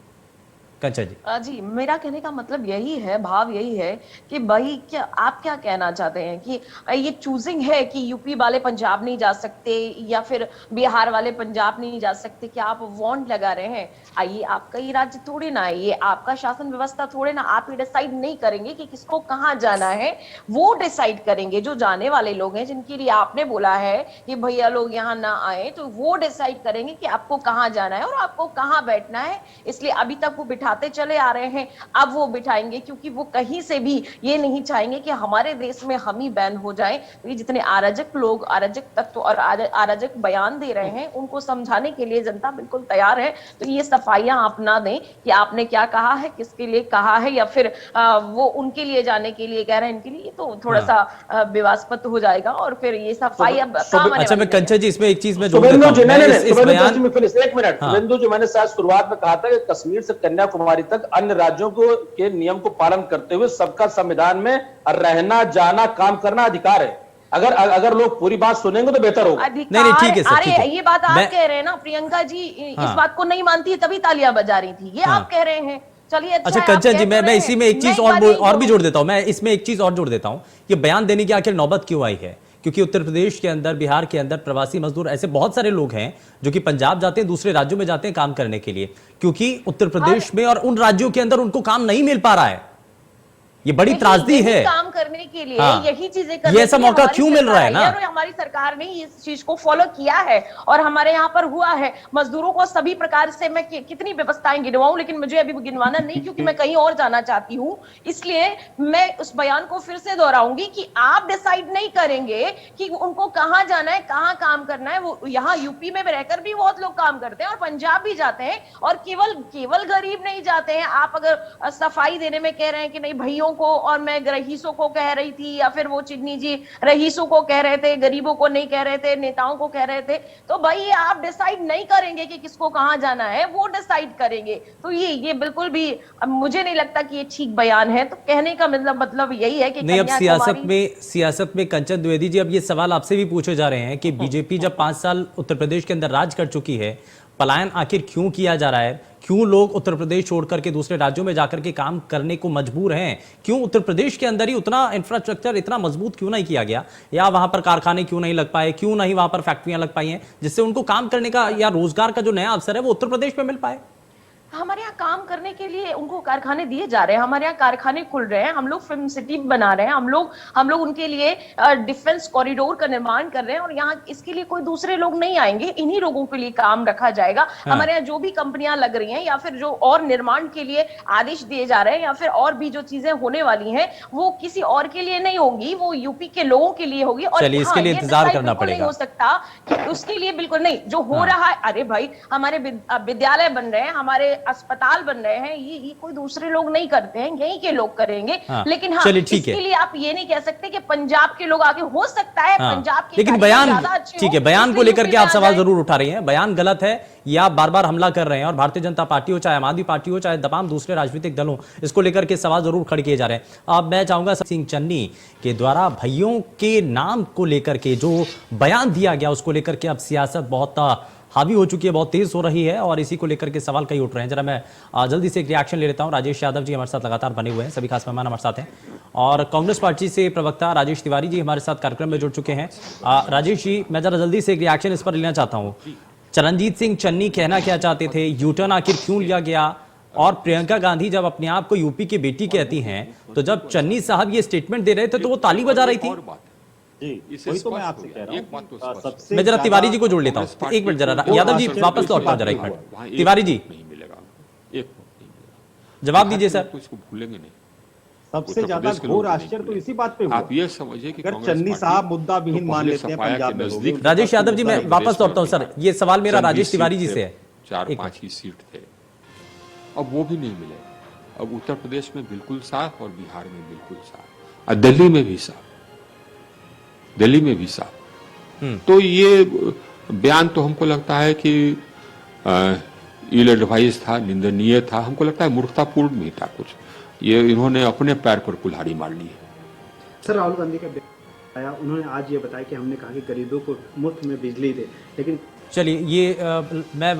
कंचन जी, जी मेरा कहने का मतलब यही है, भाव यही है कि भाई क्या आप क्या कहना चाहते हैं कि ये चूजिंग है कि यूपी वाले पंजाब नहीं जा सकते या फिर बिहार वाले पंजाब नहीं जा सकते, क्या आप वांट लगा रहे हैं? आइए, आपका ही राज्य थोड़े ना है, ये आपका शासन व्यवस्था थोड़े ना, आप ये डिसाइड नहीं करेंगे कि किसको कहाँ जाना है, वो डिसाइड करेंगे जो जाने वाले लोग हैं, जिनके लिए आपने बोला है कि भैया लोग यहाँ ना आए, तो वो डिसाइड करेंगे कि आपको कहाँ जाना है और आपको कहाँ बैठना है। इसलिए अभी तक वो बिठाते चले आ रहे हैं, अब वो बिठाएंगे, क्योंकि वो कहीं से भी ये नहीं चाहेंगे कि हमारे देश में हम ही बैन हो जाएं। तो ये जितने अराजक लोग, अराजक तत्व और अराजक बयान दे रहे हैं, उनको समझाने के लिए जनता बिल्कुल तैयार है। तो ये सफाइयां आप ना दें कि आपने क्या कहा है, किसके लिए कहा है, या फिर वो उनके लिए जाने के लिए कह रहे हैं, इनके लिए, तो थोड़ा सा विवादास्पद हो जाएगा और फिर ये सफाई अब काम आने अच्छा, मैं कंचन जी इसमें एक चीज में जोड़ शुभेंदु देता जी, हूं। एक मिनट, शुभेंदु जी, मैंने शायद शुरुआत में कहा था कि कश्मीर से कन्याकुमारी तक अन्य राज्यों के नियम को पालन करते हुए सबका संविधान में रहना, जाना, काम करना अधिकार है। अगर लोग पूरी बात सुनेंगे तो बेहतर होगा। नहीं ठीक है सर, ठीक है। अरे ये बात आप कह रहे हैं ना, प्रियंका जी इस बात को नहीं मानती है तभी तालियां बजा रही थी, ये आप कह रहे हैं। चलिए अच्छा कंचन जी, मैं इसी में एक चीज और भी जोड़ देता हूं, मैं इसमें एक चीज और जोड़ देता हूं, ये बयान देने की आखिर नौबत क्यों आई है? क्योंकि उत्तर प्रदेश के अंदर, बिहार के अंदर प्रवासी मजदूर ऐसे बहुत सारे लोग हैं जो कि पंजाब जाते हैं, दूसरे राज्यों में जाते हैं काम करने के लिए, क्योंकि उत्तर प्रदेश में और उन राज्यों के अंदर उनको काम नहीं मिल पा रहा है। ये बड़ी त्रासदी है। काम करने के लिए यही चीजें करने, ये ऐसा मौका क्यों मिल रहा है ना? हमारी सरकार ने इस चीज को फॉलो किया है और हमारे यहाँ पर हुआ है। मजदूरों को सभी प्रकार से, मैं कितनी व्यवस्थाएं गिनवाऊं, लेकिन मुझे अभी गिनवाना नहीं, क्योंकि मैं कहीं और जाना चाहती हूँ। इसलिए मैं उस बयान को फिर से दोहराऊंगी कि आप डिसाइड नहीं करेंगे कि उनको कहाँ जाना है, कहाँ काम करना है। वो यहाँ यूपी में रहकर भी बहुत लोग काम करते हैं और पंजाब भी जाते हैं, और केवल गरीब नहीं जाते हैं। आप अगर सफाई देने में कह रहे हैं कि नहीं भैयों को, और मैं रईसों को कह रही थी, या फिर वो चिन्नी जी रईसों को कह रहे थे, गरीबों को नहीं कह रहे थे, नेताओं को कह रहे थे, तो भाई आप डिसाइड नहीं करेंगे कि किसको कहां जाना है, वो डिसाइड करेंगे। तो ये बिल्कुल भी मुझे नहीं लगता कि ये ठीक बयान है। तो कहने का मतलब यही है कि नहीं, अब सियासत में कंचन द्विवेदी जी, अब ये सवाल आपसे भी पूछे जा रहे हैं कि बीजेपी जब 5 साल उत्तर प्रदेश के अंदर राज कर चुकी है, पलायन आखिर क्यों किया जा रहा है? क्यों लोग उत्तर प्रदेश छोड़ करके दूसरे राज्यों में जाकर के काम करने को मजबूर हैं? क्यों उत्तर प्रदेश के अंदर ही उतना इंफ्रास्ट्रक्चर इतना मजबूत क्यों नहीं किया गया, या वहां पर कारखाने क्यों नहीं लग पाए, क्यों नहीं वहां पर फैक्ट्रियां लग पाई हैं, जिससे उनको काम करने का या रोजगार का जो नया अवसर है वो उत्तर प्रदेश में मिल पाए? हमारे यहाँ काम करने के लिए उनको कारखाने दिए जा रहे हैं, हमारे यहाँ कारखाने खुल रहे हैं, हम लोग फिल्म सिटी बना रहे हैं, हम लोग उनके लिए डिफेंस कॉरिडोर का निर्माण कर रहे हैं, और यहाँ इसके लिए कोई दूसरे लोग नहीं आएंगे, इन्हीं लोगों के लिए काम रखा जाएगा। हमारे यहाँ जो भी कंपनियां लग रही हैं, या फिर जो और निर्माण के लिए आदेश दिए जा रहे हैं, या फिर और भी जो चीजें होने वाली हैं, वो किसी और के लिए नहीं होगी, वो यूपी के लोगों के लिए होगी। और इसके लिए इंतजार करना पड़ेगा। नहीं हो सकता कि उसके लिए बिल्कुल नहीं, जो हो रहा है, अरे भाई हमारे विद्यालय बन रहे हैं, हमारे अस्पताल बन रहे हैं, ये कोई दूसरे लोग नहीं करते हैं, यहीं के लोग करेंगे। लेकिन हाँ, इसके लिए आप ये नहीं कह सकते कि पंजाब के लोग आगे, हो सकता है पंजाब के, लेकिन बयान ठीक है, बयान को लेकर के आप सवाल जरूर उठा रही हैं, बयान गलत है, ये आप बार बार हमला कर रहे हैं, और भारतीय जनता पार्टी हो, चाहे आम आदमी पार्टी हो, चाहे तमाम दूसरे राजनीतिक दल हो, इसको लेकर के सवाल जरूर खड़े किए जा रहे हैं। अब मैं चाहूंगा सिंह चन्नी के द्वारा भैयों के नाम को लेकर के जो बयान दिया गया, उसको लेकर के अब सियासत बहुत हावी हो चुकी है, बहुत तेज हो रही है, और इसी को लेकर के सवाल कई उठ रहे हैं। जरा मैं जल्दी से एक रिएक्शन ले लेता हूं। राजेश यादव जी हमारे साथ लगातार बने हुए हैं, सभी खास मेहमान हमारे साथ हैं, और कांग्रेस पार्टी से प्रवक्ता राजेश तिवारी जी हमारे साथ कार्यक्रम में जुड़ चुके हैं। राजेश जी, मैं जरा जल्दी से एक रिएक्शन इस पर लेना चाहता हूँ। चरणजीत सिंह चन्नी कहना क्या चाहते थे, यूटर्न आखिर क्यों लिया गया, और प्रियंका गांधी जब अपने आप को यूपी की बेटी कहती हैं, तो जब चन्नी साहब ये स्टेटमेंट दे रहे थे तो वो ताली बजा रही थी। जी, वही तो मैं आपसे कह रहा हूं। सबसे मैं जरा तिवारी जी को जोड़ लेता हूं, एक मिनट, जरा यादव जी वापस लौटता हूं, जरा एक मिनट। तिवारी जी नहीं मिलेगा, एक जवाब दीजिए सर। इसको भूलेंगे नहीं। सबसे उत्तर ज्यादा प्रदेश के घोर लोग नहीं आश्चर्य तो खुले। इसी बात पे हुआ। आप ये समझिए कि अगर कांग्रेस चन्नी पार्टी साहब मुद्दा विहीन तो मान पहले लेते हैं सफाया पंजाब के में नजदीक लोग, राजेश यादव जी, मैं मुद्दा वापस लौटता हूं सर, ये सवाल मेरा राजेश तिवारी जी से है। 4-5 ही सीट थे, अब वो भी नहीं मिले। अब उत्तर प्रदेश में बिल्कुल साफ और बिहार में बिल्कुल साफ और दिल्ली में भी साफ, दिल्ली में भी साफ। तो ये बयान तो हमको लगता है कि इल एडवाइस था, निंदनीय था, हमको लगता है मूर्खतापूर्ण भी था कुछ। ये इन्होंने अपने पैर पर कुल्हाड़ी मार ली है। सर, राहुल गांधी का बयान आया, उन्होंने आज ये बताया कि हमने कहा कि गरीबों को मुफ्त में बिजली दे, लेकिन चलिए ये मैं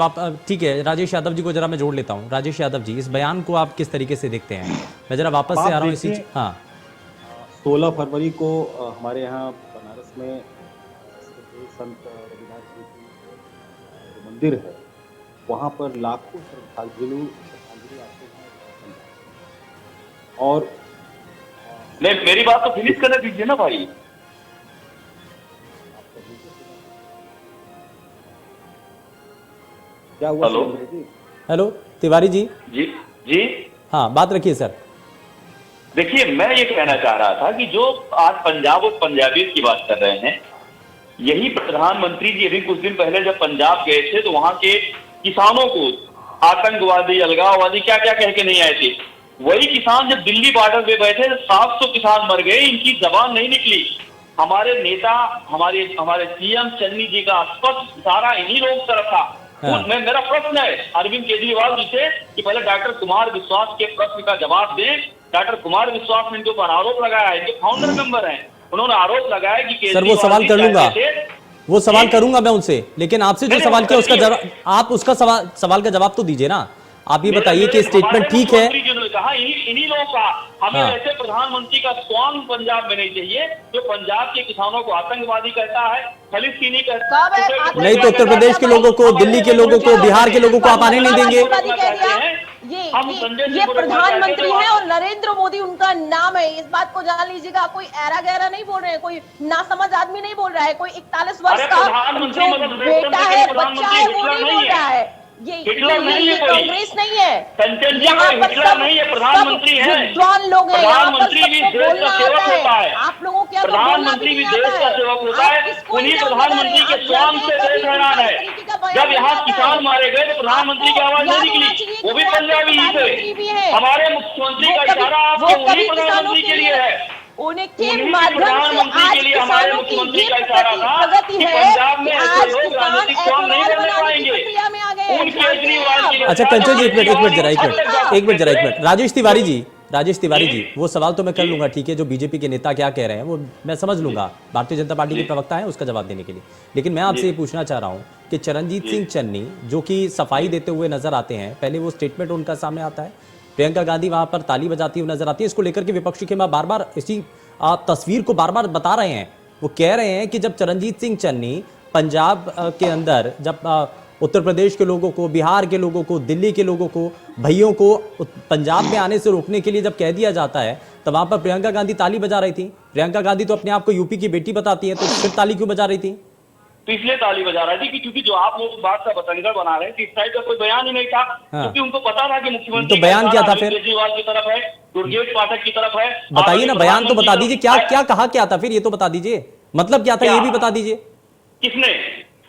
ठीक है, राजेश यादव जी को जरा मैं जोड़ लेता हूं। राजेश यादव जी, इस बयान को आप किस तरीके से देखते हैं? मैं जरा वापस से आ रहा हूं इसी। हाँ, 16 फरवरी को हमारे यहाँ बनारस में संत रविदास जी की मंदिर है, वहां पर लाखों श्रद्धालु आते हैं। और नहीं, मेरी बात तो फिनिश करने दीजिए ना भाई। क्या हुआ? हेलो तिवारी जी। जी जी, हाँ, बात रखिए सर। देखिए, मैं ये कहना चाह रहा था कि जो आज पंजाब और पंजाबियत की बात कर रहे हैं, यही प्रधानमंत्री जी अभी कुछ दिन पहले जब पंजाब गए थे तो वहां के किसानों को आतंकवादी, अलगाववादी क्या क्या कह के नहीं आए थे। वही किसान जब दिल्ली बॉर्डर पे बैठे 700 किसान मर गए, इनकी जबान नहीं निकली। हमारे नेता, हमारे सीएम चन्नी जी का स्पष्ट इशारा इन्हीं लोगों की तरफ था। मेरा प्रश्न है अरविंद केजरीवाल जी से कि पहले डॉक्टर कुमार विश्वास के प्रश्न का जवाब दें। डॉक्टर कुमार विश्वास ने इनके ऊपर आरोप लगाया है, इनके फाउंडर मेंबर हैं, उन्होंने आरोप लगाया कि सर वो सवाल कर लूंगा, वो सवाल करूंगा मैं उनसे, लेकिन आपसे जो सवाल किया उसका जवाब, आप उसका सवाल का जवाब तो दीजिए ना। आप ये बताइए कि स्टेटमेंट ठीक है? कहा इन्हीं लोगों का, हमें ऐसे प्रधानमंत्री का स्वांग पंजाब में नहीं चाहिए जो पंजाब के किसानों को आतंकवादी कहता है, फिलिस्तीनी कहता है। नहीं तो उत्तर प्रदेश के लोगों को, दिल्ली के लोगों को, बिहार के लोगों को आप आने नहीं देंगे? ये प्रधानमंत्री है और नरेंद्र मोदी उनका नाम है, इस बात को जान लीजिएगा। कोई ऐरा गहरा नहीं बोल रहे हैं, कोई नासमझ आदमी नहीं बोल रहा है, कोई 41 वर्ष का जो बेटा है, बच्चा है, वो नहीं बोल रहा है। ये कांग्रेस नहीं है, यहाँ पर प्रधानमंत्री है, विद्वान लोग हैं, यहाँ पर सबको बोलना आता है। आप लोगों क्या प्रधानमंत्री भी देश का सेवक होता है, उन्हीं प्रधानमंत्री के स्वांग से देश हैरान है। जब यहाँ किसान मारे गए तो प्रधानमंत्री की आवाज नहीं निकली, वो भी पंजाबी ही थे। हमारे मुख्यमंत्री का इशारा आपके उन्हीं प्रधानमंत्री के लिए है, उनके माध्यम से आज किसानों की ये प्रगति है कि आज किसान एथेनॉल बनाने की प्रक्रिया में आ गए। अच्छा कंचन जी, एक मिनट जरा। राजेश तिवारी जी, वो सवाल तो मैं कर लूंगा, ठीक है, जो बीजेपी के नेता क्या कह रहे हैं वो मैं समझ लूंगा, भारतीय जनता पार्टी के प्रवक्ता हैं उसका जवाब देने के लिए। लेकिन मैं आपसे ये पूछना चाह रहा हूं कि चरणजीत सिंह चन्नी जो कि सफाई देते हुए नजर आते हैं, पहले वो स्टेटमेंट उनका सामने आता है, प्रियंका गांधी वहां पर ताली बजाती हुई नजर आती है, इसको लेकर के विपक्षी के बार बार इसी तस्वीर को बार बार बता रहे हैं। वो कह रहे हैं कि जब चरणजीत सिंह चन्नी पंजाब के अंदर, जब उत्तर प्रदेश के लोगों को, बिहार के लोगों को, दिल्ली के लोगों को, भइयों को पंजाब में आने से रोकने के लिए जब कह दिया जाता है, तो वहां पर प्रियंका गांधी ताली बजा रही थी। प्रियंका गांधी तो अपने आप को यूपी की बेटी बताती है, तो फिर ताली क्यों बजा रही थी? तो इसलिए ताली बजा रही थी कि क्योंकि जो आप लोग बात का बतंगड़ बना रहे हैं कि इस टाइप का कोई बयान ही नहीं था, क्योंकि उनको पता था कि मुख्यमंत्री तो बयान क्या था फिर? केजरीवाल की तरफ है, दुर्गेश पाठक की तरफ है। बताइए ना, बयान तो बता दीजिए, क्या क्या कहा क्या था फिर, ये तो बता दीजिए, मतलब क्या था ये भी बता दीजिए। किसने?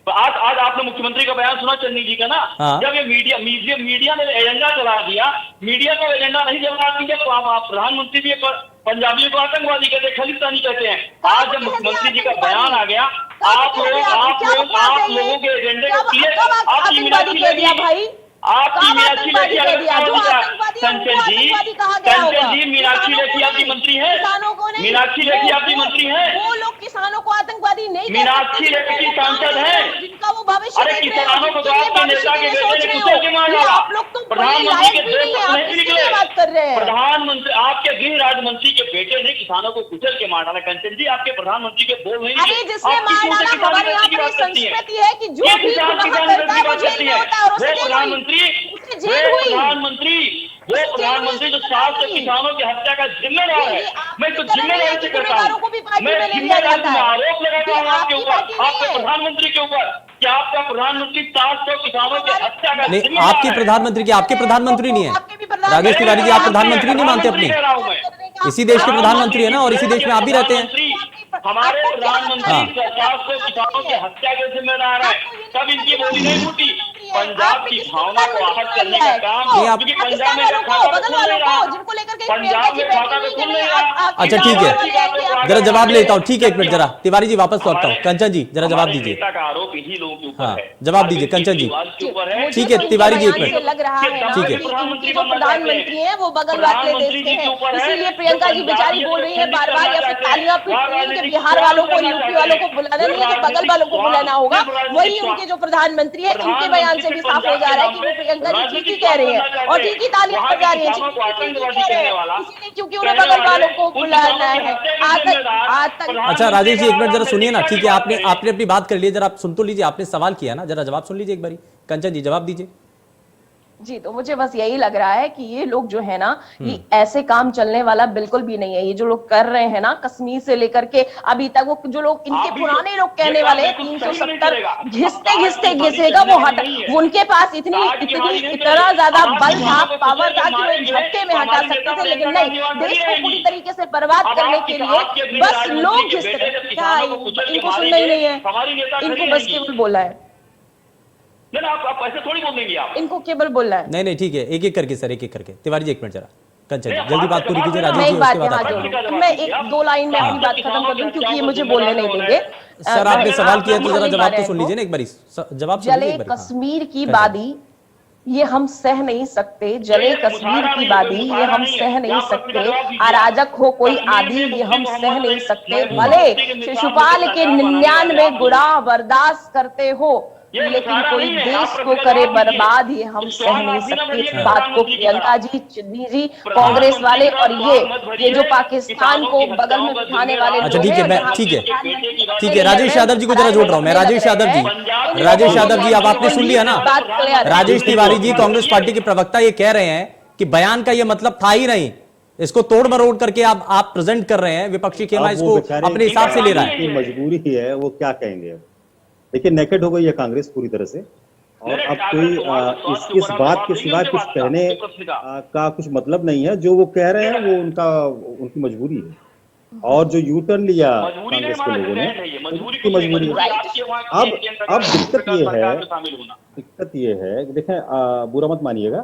आज आपने मुख्यमंत्री का बयान सुना चन्नी जी का ना? जब ये मीडिया ने एजेंडा चला दिया, मीडिया का एजेंडा नहीं चला दिया, तो आप प्रधानमंत्री जी पंजाबियों को आतंकवादी कहते हैं, खालिस्तानी कहते हैं। आज जब मुख्यमंत्री जी का बयान आ गया, आप लोगों के एजेंडे को क्लियर, आपकी मीनाक्षी लेखी मीनाक्षी लेखी आपकी मंत्री है, मीनाक्षी लेखी आपकी मंत्री है, वो लोग किसानों को आतंकवादी नहीं, मीनाक्षी लेखी सांसद है, जिनका वो भविष्य अरे किसानों को आपके नेता के बेटे ने कुचल के मार डाला। आप लोग तो प्रधानमंत्री के देश नहीं निकले, बात कर रहे हैं। प्रधानमंत्री आपके गृह राज्य मंत्री के बेटे ने किसानों को कुचल के मार डाला। कंचन जी, आपके प्रधानमंत्री के बोल नहीं निकले। जिसने मार डाला, हमारे यहाँ पर संस्कृति है कि जो भी गुनाह करता है वो जेल में होता है, और उसे प्रधानमंत्री जो 700 किसानों की हत्या का जिम्मेदार है, मैं तो जिम्मेदारी से करता हूँ, मैं जिम्मेदारी में आरोप लगाता हूँ आपके ऊपर, आपके प्रधानमंत्री के ऊपर कि आपका प्रधानमंत्री 400 किसानों की हत्या का नहीं, जिम्मेदार आपके है। प्रधानमंत्री के आपके प्रधानमंत्री नहीं है राजेश तिवारी जी, आप प्रधानमंत्री नहीं मानते अपने? इसी देश के प्रधानमंत्री है ना, और इसी देश में आप भी रहते हैं। हमारे प्रधानमंत्री हाँ। 400 किसानों की हत्या के जिम्मेदार है, तब इनकी बोली नहीं फूटी। पंजाब की भावना को आहत करने का काम, नहीं, आप- क्योंकि पंजाब में खाता तो खुल नहीं रहा, पंजाब में खाता तो खुल नहीं रहा। अच्छा ठीक है, जरा जवाब लेता हूँ। ठीक है, एक मिनट जरा तिवारी जी वापस लौटता हूँ। कंचन जी जरा जवाब हमारे दीजिए। नेता का आरोप इन्हीं लोगों के ऊपर हाँ, है। जवाब दीजिए कंचन जी। के ऊपर है। ठीक है तिवारी जी, एक मिनट। लग रहा है ना ठीक है। कि इनके जो प्रधानमंत्री हैं वो बगल वाले देश के हैं, इसीलिए प्रियंका जी बेचारी बोल रही है बार बार, या फिर तालियां पीट रही है कि बिहार वालों को, यूपी वालों को बुलाना नहीं है, तो बगल वालों को बुलाना होगा। वही उनके जो प्रधानमंत्री है, इनके बयान से भी साफ हो जा रहा है कि वो प्रियंका जी ठीक ही कह रहे हैं और ठीक ही तालियां बजा रही है, इसीलिए क्योंकि उन्हें बगल वालों को बुलाना है। आतंक। अच्छा राजेश जी एक मिनट जरा सुनिए ना। ठीक है, आपने अपनी बात कर ली, जरा आप सुन तो लीजिए। आपने सवाल किया ना, जरा जवाब सुन लीजिए एक बारी। कंचन जी जवाब दीजिए। जी, तो मुझे बस यही लग रहा है कि ये लोग जो है ना, ये ऐसे काम चलने वाला बिल्कुल भी नहीं है। ये जो लोग कर रहे हैं ना, कश्मीर से लेकर के अभी तक, वो जो लोग इनके पुराने लोग कहने वाले हैं 370 घिसते घिसते घिसेगा वो हट, उनके पास इतना ज्यादा बल था, पावर था कि वो एक झटके में हटा सकते थे, लेकिन नहीं, देश को पूरी तरीके से बर्बाद करने के लिए बस लोग घिसते थे। क्या इनको सुनना ही नहीं है, इनको बस केवल बोला है, नहीं आप ऐसे थोड़ी बोल देंगे आप। इनको केवल बोलना है। नहीं ठीक है, एक एक करके सर, एक एक करके। तिवारी जी एक मिनट जरा। कंचन जी जल्दी बात पूरी कीजिए। मैं राजेश जी एक बात उसके बाद यहाँ आप जोड़ूं, मैं एक दो लाइन में अपनी बात खत्म कर दूं क्योंकि ये मुझे बोलने नहीं देंगे। सर आपने सवाल किया तो जरा जवाब तो सुन लीजिए ना एक बारी। जवाब सुन जले लीजिए एक बारी। कश्मीर की बादी ये हम सह नहीं सकते, जले कश्मीर की बादी ये हम सह नहीं सकते, अराजक हो कोई आदि ये हम सह नहीं सकते, भले शिशुपाल के 99 गुना बर्दाश्त करते हो, लेकिन कोई देश को करे बर्बाद ये हम सह नहीं सकते। इस बात को प्रियंका जी, चिन्नी जी, कांग्रेस वाले और ये जो पाकिस्तान को बगल में बिठाने वाले अच्छा लोग ठीक है, हैं, मैं ठीक है राजेश यादव जी को जरा जोड़ रहा हूँ मैं। राजेश यादव जी अब आपने सुन लिया ना। राजेश तिवारी जी कांग्रेस पार्टी के प्रवक्ता ये कह रहे हैं कि बयान का ये मतलब था ही नहीं, इसको तोड़ मरोड़ करके आप प्रेजेंट कर रहे हैं। विपक्षी खेमा इसको अपने हिसाब से ले रहा है। मजबूरी ही है, वो क्या कहेंगे। देखिए नेकेड हो गई है कांग्रेस पूरी तरह से, और अब कोई इस बात के सिवा कुछ कहने का कुछ मतलब नहीं है। जो वो कह रहे हैं वो उनकी मजबूरी है, और जो यू टर्न लिया कांग्रेस के लोगों ने उनकी मजबूरी है। अब दिक्कत ये है कि देखें, बुरा मत मानिएगा,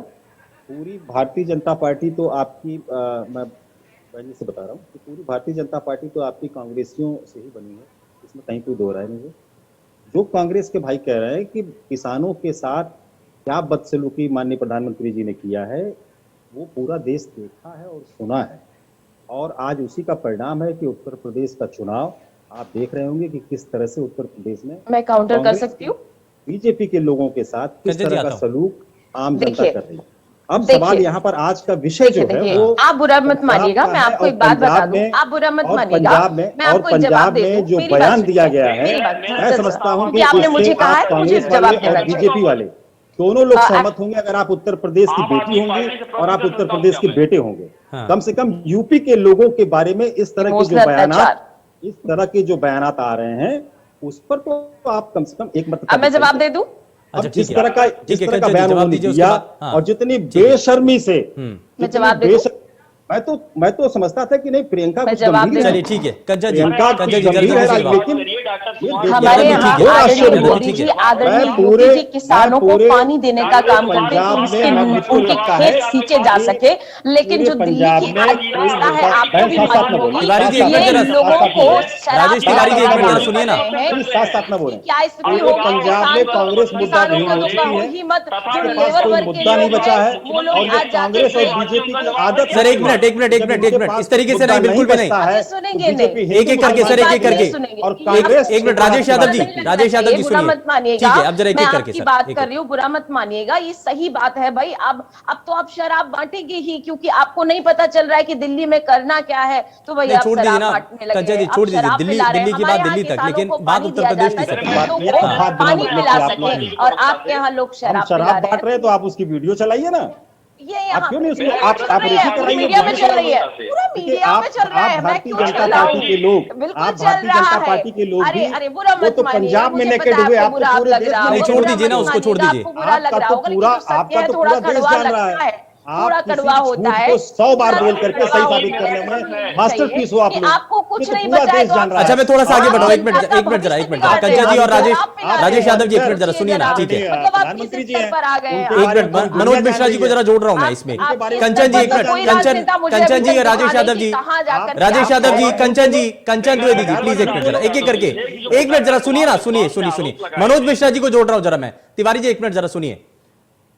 पूरी भारतीय जनता पार्टी तो आपकी, मैं पहले से बता रहा हूँ कि पूरी भारतीय जनता पार्टी तो आपकी कांग्रेसियों से ही बनी है, इसमें कहीं कोई दो राय नहीं है। जो कांग्रेस के भाई कह रहे हैं कि किसानों के साथ क्या बदसलूकी माननीय प्रधानमंत्री जी ने किया है, वो पूरा देश देखा है और सुना है, और आज उसी का परिणाम है कि उत्तर प्रदेश का चुनाव आप देख रहे होंगे कि किस तरह से उत्तर प्रदेश में मैं काउंटर कर सकती हूँ, बीजेपी के लोगों के साथ किस तरह का सलूक आम जनता कर रही है। अब देखिए, सवाल यहाँ पर आज का विषय जो है वो, आप बुरा मत मानिएगा, मैं आपको एक बात बता दूं, आप बुरा मत मानिएगा, मैं आपको एक जवाब दे दूं। जो बयान दिया गया है, मैं समझता हूँ कि आपने मुझे कहा है, मुझे कांग्रेस जवाब वाले देना और बीजेपी वाले दोनों लोग सहमत होंगे अगर आप उत्तर प्रदेश की बेटी होंगे और आप उत्तर प्रदेश के बेटे होंगे। कम से कम यूपी के लोगों के बारे में इस तरह के जो बयानात आ रहे हैं, उस पर तो आप कम से कम एक मत। अब मैं जवाब दे दूं। अब जिस तरह का बयान उन्होंने दिया और जितनी बेशर्मी से, मैं जवाब दे दूं। मैं तो समझता था कि नहीं प्रियंका कुछ गंभीर है। चलिए ठीक है कंचन जी, लेकिन हमारे यहाँ आदरणीय मोदी जी किसानों को पानी देने का काम करते हैं, उनके खेत सींचे जा सके, लेकिन जो दिल्ली की अर्थव्यवस्था है, आपको भी मालूम होगी, ये लोगों को राजेश तिवारी जी एक मिनट सुनिए ना, साथ न बोले। क्या स्थिति हो, पंजाब में कांग्रेस मुद्दा नहीं हो चुकी है, मत जो कोई लेबर वर्ग मुद्दा नहीं बचा है, और जो कांग्रेस और बीजेपी की आदत। सर एक मिनट इस तरीके से नहीं, बिल्कुल भी नहीं, सुनेंगे एक एक करके सर, एक एक करके। और कांग्रेस एक मिनट राजेश यादव जी सुनिए, मत मानिएगा, ठीक है अब जरा एक एक करके सर, बात कर रही हूँ, बुरा मत मानिएगा, ये सही बात है भाई। अब तो आप शराब बांटेंगे ही, क्योंकि आपको नहीं पता चल रहा है कि दिल्ली में करना क्या है, तो भाई आप शराब बांटने लगे हैं। छोड़ दीजिए दिल्ली की बात दिल्ली तक, लेकिन बात उत्तर प्रदेश की पानी पिला सके, और आपके यहाँ लोग शराब बांट रहे हैं तो आप उसकी वीडियो चलाइए ना। ये आप क्यों नहीं उसको आप रेफी कराइए, मीडिया में चल रही है, पूरा देखिए, मीडिया में चल रहा है। आप मैं भारतीय क्यों जनता चलाऊं? पार्टी के लोग, बिल्कुल आप चल भारतीय रहा जनता है। पार्टी के लोग अरे भी, अरे बुरा वो मत तो मानिए, पंजाब में मुझे नेकेड पता है हुए, आपको आप तो बुरा पूरे लग देश रहा में नहीं, होगा, छोड़ बुरा दीजिए ना, मत उसको छोड़ मानिएगा, दीजिए। आपको बुरा लग आपका रहा तो होगा, पूरा, लेकिन जो सत्य आपका है तो थोड़ा पूरा देश कड़वा जान रहा लगता है। है, आप थोड़ा किसी कड़वा झूठ होता है। को 100 बार पूरा बोल करके कड़वा सही होता साबित है, करने ऐसा नहीं में चाहिए मास्टरपीस हो आप कि लोग। आपको कुछ ये तो नहीं पूरा बचा है देश तो जान आप- रहा है। अच्छा, मैं थोड़ा सा आगे आप बढ़ाऊं, एक मिनट जनता का एक मिनट जरा, एक भविष्य मिनट जरा, बिगाड़ कंचन रहे जी हैं। और राजेश आप बिगाड़ रहे राजेश हैं। यादव जी, एक मिनट जरा सोचिए सुनिए ना, जरा। ठीक है। मतलब आप प्रधानमंत्री किस जी स्तर हैं, पर आ गए हैं उनके आप? एक बारे में मिनट, पूरी मनोज दुनिया मिश्रा जान जी रही को है। जरा जोड़ रहा हूं मैं आप- इसमें। आप किस कंचन स्तर जी, एक पर मिनट, कोई कंचन राजनेता मुझे कंचन जी अभी और तक राजेश दिखा यादव नहीं जी, कि कहाँ जाकर राजेश क्या यादव जी, है। कंचन जी, कंचन द्विवेदी जी, प्लीज एक मिनट जरा, एक एक करके, एक मिनट जरा सुनिए ना, सुनिए सुनिए सुनिए, मनोज मिश्रा जी को जोड़ रहा हूं जरा मैं। तिवारी जी एक मिनट जरा सुनिए।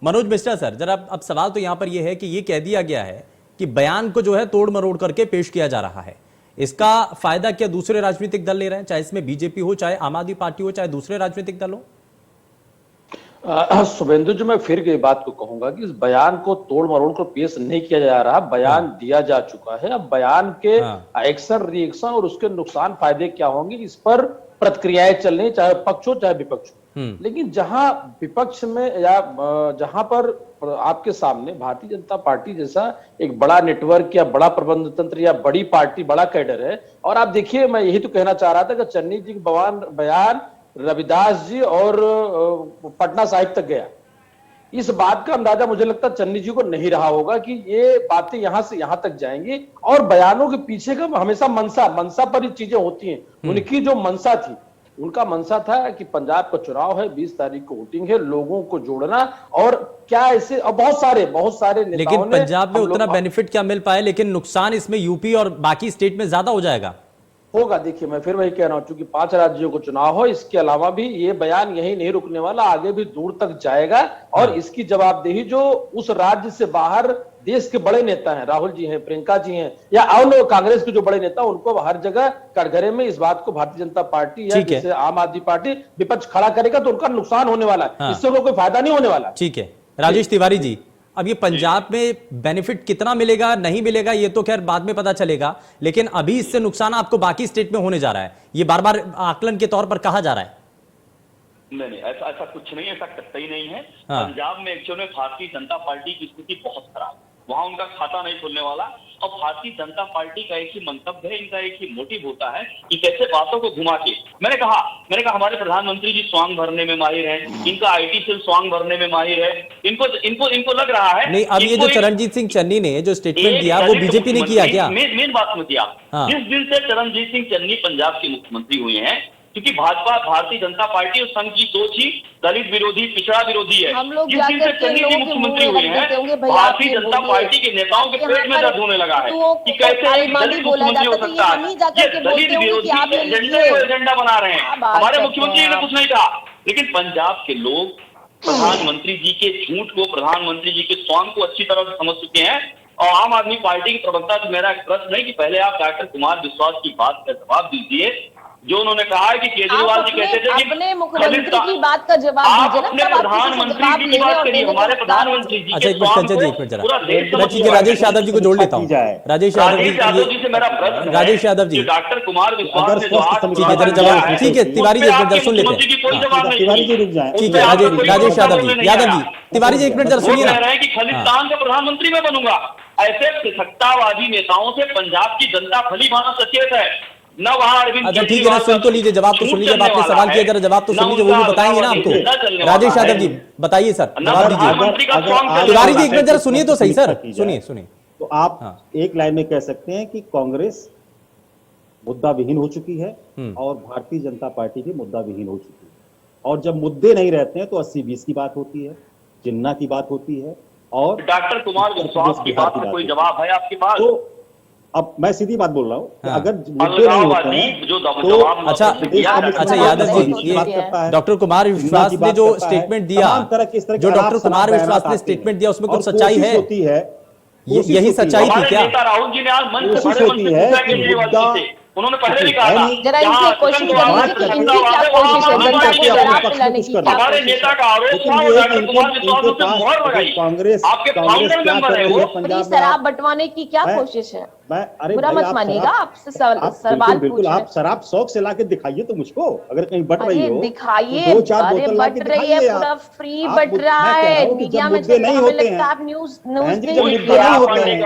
मनोज मिश्रा सर, जरा अब सवाल तो यहां पर यह है कि यह कह दिया गया है कि बयान को जो है तोड़ मरोड़ करके पेश किया जा रहा है, इसका फायदा क्या दूसरे राजनीतिक दल ले रहे हैं, चाहे इसमें बीजेपी हो, चाहे आम आदमी पार्टी हो, चाहे दूसरे राजनीतिक दल हो? शुभेंदु जी, मैं फिर ये बात को कहूंगा कि इस बयान को तोड़ मरोड़ कर पेश नहीं किया जा रहा, बयान दिया जा चुका है। अब बयान के एक्शन रिएक्शन और उसके नुकसान फायदे क्या होंगे, इस पर प्रतिक्रियाएं चल रही, चाहे पक्ष हो चाहे विपक्ष हो। लेकिन जहां विपक्ष में या जहां पर आपके सामने भारतीय जनता पार्टी जैसा एक बड़ा नेटवर्क या बड़ा प्रबंध तंत्र या बड़ी पार्टी, बड़ा कैडर है, और आप देखिए, मैं यही तो कहना चाह रहा था कि चन्नी जी का बयान रविदास जी और पटना साहिब तक गया। इस बात का अंदाजा मुझे लगता है चन्नी जी को नहीं रहा होगा कि ये बातें यहां से यहां तक जाएंगी, और बयानों के पीछे का हमेशा मंशा पर ही चीजें होती हैं। उनकी जो मंशा थी, उनका मंशा था कि पंजाब का चुनाव है, 20 तारीख को वोटिंग है, लोगों को जोड़ना, और क्या ऐसे बहुत सारे नेताओं लेकिन ने पंजाब में उतना बेनिफिट क्या मिल पाए, लेकिन नुकसान इसमें यूपी और बाकी स्टेट में ज्यादा हो जाएगा होगा। देखिए, मैं फिर वही कह रहा हूं, चूंकि 5 राज्यों को चुनाव हो, इसके अलावा भी ये बयान यही नहीं रुकने वाला, आगे भी दूर तक जाएगा, और इसकी जवाबदेही जो उस राज्य से बाहर देश के बड़े नेता हैं, राहुल जी हैं, प्रियंका जी हैं, या और कांग्रेस के जो बड़े नेता, उनको हर जगह कटघरे में इस बात को भारतीय जनता पार्टी या जैसे आम आदमी पार्टी विपक्ष खड़ा करेगा, तो उनका नुकसान होने वाला है, इससे उनको कोई फायदा नहीं होने वाला। ठीक है राजेश तिवारी जी, अब ये पंजाब में बेनिफिट कितना मिलेगा नहीं मिलेगा ये तो खैर बाद में पता चलेगा, लेकिन अभी इससे नुकसान आपको बाकी स्टेट में होने जा रहा है, ये बार बार आकलन के तौर पर कहा जा रहा है। नहीं, ऐसा कुछ नहीं, ऐसा कतई नहीं है। पंजाब में एक्चुअल में भारतीय जनता पार्टी की स्थिति बहुत खराब, वहां उनका खाता नहीं खुलने वाला, और भारतीय जनता पार्टी का एक ही मंतव्य है, इनका एक ही मोटिव होता है कि कैसे बातों को घुमा के, मैंने कहा हमारे प्रधानमंत्री जी स्वांग भरने में माहिर है, इनका आईटी सेल स्वांग भरने में माहिर है, इनको लग रहा है नहीं। अब ये जो चरणजीत सिंह चन्नी ने जो स्टेटमेंट दिया वो बीजेपी ने किया क्या? मेन बात में किया, जिस दिन से चरणजीत सिंह चन्नी पंजाब के मुख्यमंत्री हुए हैं, क्योंकि भाजपा भारतीय जनता पार्टी और संघ की सोच ही दलित विरोधी, पिछड़ा विरोधी है। जिस दिन से चन्नी जी मुख्यमंत्री हुए हैं, भारतीय जनता पार्टी के नेताओं के पेट में दर्द होने लगा है कि कैसे एक दलित मुख्यमंत्री हो सकता है। ये दलित विरोधी एजेंडा बना रहे हैं। हमारे मुख्यमंत्री ने कुछ नहीं कहा, लेकिन पंजाब के लोग प्रधानमंत्री जी के झूठ को, प्रधानमंत्री जी के स्वांग को अच्छी तरह से समझ चुके हैं। और आम आदमी पार्टी के प्रवक्ता से मेरा एक प्रश्न है कि पहले आप डॉक्टर कुमार विश्वास की बात का जवाब दीजिए, जो उन्होंने कहा है कि केजरीवाल जी कहते थे कि अपने मुख्यमंत्री की बात का जवाब दीजिए ना, अपने प्रधानमंत्री की बात करिए, हमारे प्रधानमंत्री जी अच्छा, के स्वांग को एक मिनट जरा, पूरा देश मैं ठीक है राजेश यादव जी को जोड़ लेता हूँ। राजेश यादव जी से मेरा प्रश्न है, राजेश यादव जी, डॉक्टर कुमार विश्वास ने जो आज ठीक है जरा जवाब, ठीक है तिवारी जी एक मिनट जरा सुन लेते हैं, कोई जवाब नहीं, तिवारी जी रुक जाए। ठीक है राजेश यादव जी, तिवारी जी एक मिनट जरा सुनिए कह ना। रहे हैं कि खालिस्तान का प्रधानमंत्री मैं बनूंगा। ऐसे सत्तावादी नेताओं से पंजाब की जनता भली भांति सचेत है। न वहां अरविंद, अच्छा ठीक है ना, सुन तो लीजिए, जवाब तो सुन लीजिए, आपने सवाल किया जरा जवाब तो सुन लीजिए, वो भी बताएंगे ना आपको। राजेश यादव जी बताइए सर, जवाब दीजिए। तिवारी जी एक मिनट जरा सुनिए तो सही सर, सुनिए। तो आप एक लाइन में कह सकते हैं कि कांग्रेस मुद्दा विहीन हो चुकी है और भारतीय जनता पार्टी भी मुद्दा विहीन हो चुकी है, और जब मुद्दे नहीं रहते हैं तो 80-20 की बात होती है, जिन्ना की बात होती है, और डॉक्टर कुमार विश्वास की बात का कोई जवाब है आपके पास? तो अब मैं सीधी बात बोल रहा हूँ, अगर मुद्दे नहीं होते हैं तो अच्छा यादव जी, ये डॉक्टर कुमार विश्वास ने जो स्टेटमेंट दिया, जो डॉक्टर कुमार विश्वास ने स्टेटमेंट दिया, उसमें कुछ सच्चाई है? होती है, यही सच्चाई थी क्या? राहुल जी ने आज मन से भरे मन से पूछा केजरीवाल जी से, उन्होंने पहले भी कहा था जरा इनसे कोशिश करिए कि इनकी क्या कोशिश है जनता को जवाब दिलाने की, क्या हमारे नेता का आरोप था वो डॉक्टर कुमार विश्वास से मोहर लगाई, कांग्रेस आपके फाउंडर मेंबर है वो, शराब बंटवाने की क्या कोशिश है? अरे बुरा भाई, मत आप मानिएगा, शराब- आपसे सवाल बिल्कुल पूछ बिल्कुल, रहे आप हैं। शराब शौक से लाके दिखाइए तो मुझको, अगर कहीं बट रही अरे हो दिखाइए, तो 2-4 अरे बोतल बट लाके रही है, दिखाइए पूरा आप। फ्री आप बट रहा मैं कह रहा है, हूँ कि मीडिया जब में मुद्दे चल रहा, नहीं हमें होते लगता है हैं, आप न्यूज बहन जी, नहीं जब देख मुद्दे रहे नहीं आप। होते हैं,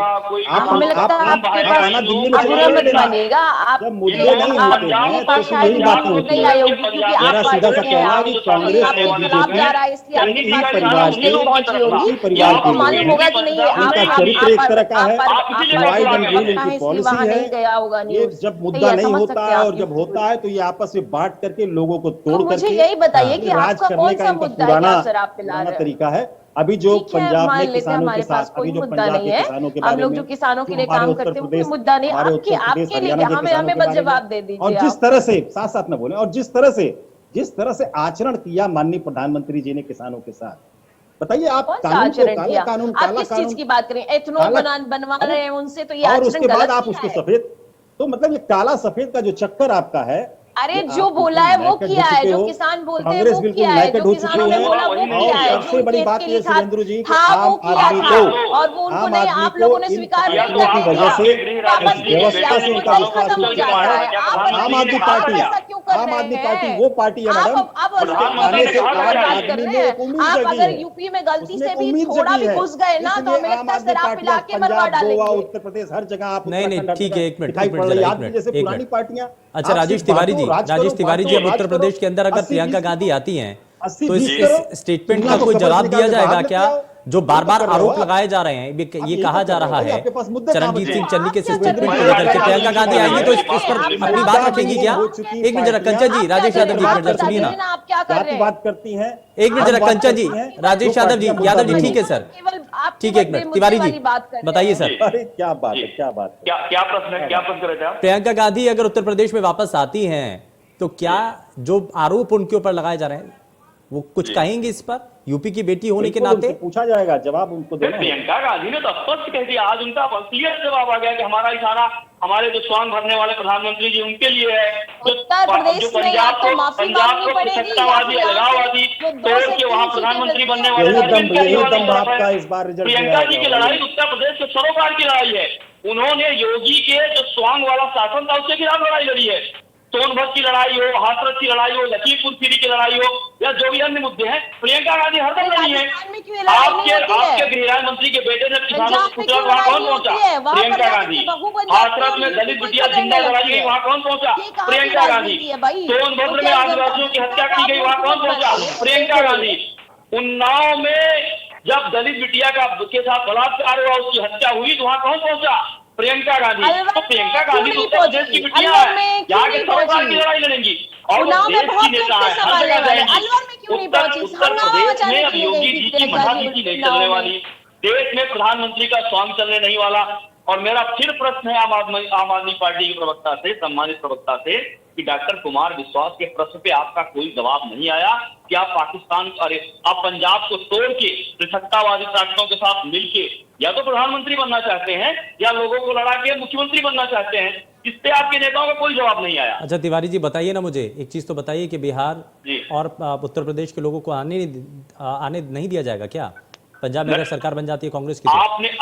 आप हमें लगता है हम आपके पास, आना दिल्ली में आप चले बुरा मत जाइए। मानिएगा, आप जब मुद्दे नहीं होते आपकी हैं तो भाषाएं यही भी बातें समझ होती नहीं हैं। आई होगी, क्योंकि आप मेरा सीधा सा पार्टी से हैं, कहना है आप कि कांग्रेस आपके और खिलाफ बीजेपी जा रहा है, इसलिए आपके एक ही पास परिवार न्यूज़ नहीं पहुंची होगी, एक परिवार आपको के मालूम लोग होगा हैं। कि नहीं इनका चरित्र एक तरह का है, डिवाइड एंड रूल प्रवक्ता है, इनकी इसलिए पॉलिसी वहां है। नहीं गया होगा ये न्यूज। जब मुद्दा नहीं समझ होता सकते है हैं और आप जब युक्ति होता है तो ये आपस में बांट करके लोगों को तोड़ तो मुझे करके यही बताइए कि राज आपका करने कौन का सा इनका मुद्दा है कि पुराना आप शराब पिला पुराना रहे हैं? तरीका है। अभी जो ठीक है, पंजाब मान में लेते हैं किसानों के हमारे पास साथ, कोई अभी जो मुद्दा पंजाब नहीं के है, किसानों के हम बारे लोग में, जो किसानों के जो लिए हमारे काम उत्तर करते हैं वो प्रदेश, कोई मुद्दा नहीं, हमारे आपके उत्तर प्रदेश आपके लिए हरियाणा क्या, के हमें किसानों हमें के बस बारे में, जवाब दे और दीजिए जिस आप। तरह से साथ साथ में बोले, और जिस तरह से आचरण किया माननीय प्रधानमंत्री जी ने किसानों के साथ, बताइए आप कौन सा कानून को आचरण काला किया? कानून आप काला किस चीज कानून की बात करें? एथनॉल काला बनवा है ना? रहे हैं उनसे, तो ये और आचरण उसके बाद गलत आप किया उसको है। सफेद, तो मतलब ये काला सफेद का जो चक्कर आपका है, अरे ये जो आप बोला बिल्कुल है वो naked किया हो है, चुके जो हो। किसान बोलते हैं कांग्रेस वो बिल्कुल किया है, naked जो हो किसानों चुकी ने है। बोला वो और किया है, जो सबसे उनके बड़ी हित बात के ये लिए था सुरेंद्र जी कि वो आम किया आदमी था, को, और वो उनको आम नहीं, आदमी आप लोगों को ने इन स्वीकार नहीं कानूनों की किया, वजह से वापस ले व्यवस्था लिया, से वो इनका चीज विश्वास खत्म उठ हो चुका जाता है। है। आप आम आदमी आप पार्टी, ऐसा क्यों कर आम रहे आदमी पार्टी हैं? वो पार्टी है मैडम, अब उसके आने से आम बात आदमी कर में रहे एक हैं। उम्मीद आप जगी अगर है, यूपी में गलती उसमें से भी उम्मीद थोड़ा जगी भी है। घुस गए ना, तो इसलिए हमें आम लगता है आदमी शराब पार्टियां पिला के मरवा पंजाब, गोवा, डालेंगे। उत्तर प्रदेश हर जगह आप नहीं, उत्तराखंड ठीक है, एक मिनट, दिखाई एक मिनट पड़ रही है। जरा, आप एक जैसे मिनट, एक पुरानी मिनट। पार्टियां, अच्छा आप राजेश सिर्फ तिवारी बांटो, जी, राज करो, राजेश तिवारी जी, बांटो, अब राज उत्तर करो, प्रदेश के अंदर अगर 80-20 प्रियंका गांधी आती हैं तो 80-20 इस करो, स्टेटमेंट दुनिया का को कोई कब्ज जवाब निकाल दिया के बाहर जाएगा लेते क्या? आओ। जो यही बार तो बार कर रहे हो आरोप आप। लगाए जा रहे हैं, आप ये यही कहा तो जा कर रहे रहा हो भाई, है आपके पास मुद्दे कहाँ चरणजीत बचे सिंह हैं? चन्नी के आप क्या स्टेटमेंट कर को रहे हैं? लेकर के, आप प्रियंका क्या गांधी कर आएंगी रहे तो हैं? इस पर आप अपनी शराब बात पिला रखेंगी रहे क्या? हैं, हो आप चुकी क्या एक मिनट जरा कर रहे हैं? कंचन जी, आप क्या राजेश कर यादव रहे जी, हैं? एक आप मिनट जरा बता सुनिए दीजिए ना, ना, आप क्या कर रहे जाति हैं? बात करती हैं, एक मिनट जरा हम बात कंचन जी, करती हैं, राजेश दो यादव जी, पार्टियां यादव जी मुद्दा ठीक है नहीं सर, केवल आप ठीक है, एक मिनट तिवारी जी बताइए सर। अरे क्या बात है, क्या बात है। क्या प्रश्न है, क्या प्रश्न कर रहे थे आप? प्रियंका गांधी अगर उत्तर प्रदेश में वापस आती हैं तो क्या जो आरोप उनके ऊपर लगाए जा रहे हैं वो कुछ कहेंगे इस पर, यूपी की बेटी होने के बिल्कुल नाते? उनसे पूछा जाएगा, जवाब उनको देना होगा। प्रियंका गांधी ने तो स्पष्ट कह दिया, आज उनका क्लियर जवाब आ गया कि हमारा इशारा हमारे जो स्वांग भरने वाले प्रधानमंत्री जी उनके लिए है। उत्तर प्रदेश में या तो माफी मांगनी पड़ेगी या सत्तावादी, फिर अलगाववादी जो 2 तोड़ से के वहां 3 सीटें प्रधानमंत्री बनने मिलती वाले हैं, यही वाली दम तरफ है। आपका इस बार रिजल्ट में प्रियंका जी की आएगा। लड़ाई उत्तर प्रदेश के सरोकार की लड़ाई है। उन्होंने योगी के जो स्वांग वाला शासन था उसके खिलाफ लड़ाई लड़ी है। सोनभद्र की लड़ाई हो, हाथरस की लड़ाई हो, लखीमपुर खीरी की लड़ाई हो, या जो भी अन्य मुद्दे हैं, प्रियंका गांधी हरदम लड़ी है। राजस्थान में क्यों लड़ाई नहीं होती है? आपके गृह मंत्री के बेटे ने किसानों पंजाब को में पूछा, क्यों वहां लड़ाई कौन नहीं होती पहुंचा? है? वहां पर प्रियंका जाकर गांधी। के बहू बन जाती हाथरस है, में ये दलित कोई बिटिया खबर जिंदा नहीं जलाई लगती गई, है। वहां कौन पहुंचा? ये कहाँ की प्रियंका गांधी। राजनीति है भाई? सोनभद्र तो में क्या आदिवासियों की हत्या की गई, वहां कौन पहुंचा? प्रियंका गांधी। उन्नाव में जब दलित बिटिया के साथ बलात्कार हुआ, उसकी हत्या हुई, तो वहां कौन पहुंचा? प्रियंका गांधी। तो प्रियंका गांधी तो उत्तर प्रदेश की बिटिया है, यहाँ के सरोकार की लड़ाई लड़ेंगी और उन्नाव में देश बहुत की नेता है, हर जगह जाएंगी। अलवर में क्यों नहीं पहुंची? उत्तर हंगामा प्रदेश मचाने में अब के लिए योगी गई जी थी की प्रियंका मठाजी जी नहीं उन्नाव चलने में। वाली, देश में प्रधानमंत्री का स्वांग चलने नहीं वाला। और मेरा फिर प्रश्न है आम आदमी पार्टी के प्रवक्ता से, सम्मानित प्रवक्ता से, कि डॉक्टर कुमार विश्वास के प्रश्न पे आपका कोई जवाब नहीं आया कि आप पाकिस्तान, अरे आप पंजाब को तोड़ के सत्तावादी ताकतों के साथ मिलके या तो प्रधानमंत्री बनना चाहते हैं या लोगों को लड़ा के मुख्यमंत्री बनना चाहते हैं। इस पे आपके नेताओं का कोई जवाब नहीं आया। अच्छा तिवारी जी बताइए ना, मुझे एक चीज तो बताइए कि बिहार और उत्तर प्रदेश के लोगों को आने नहीं दिया जाएगा क्या? पंजाब में अगर सरकार बन जाती है कांग्रेस की तो?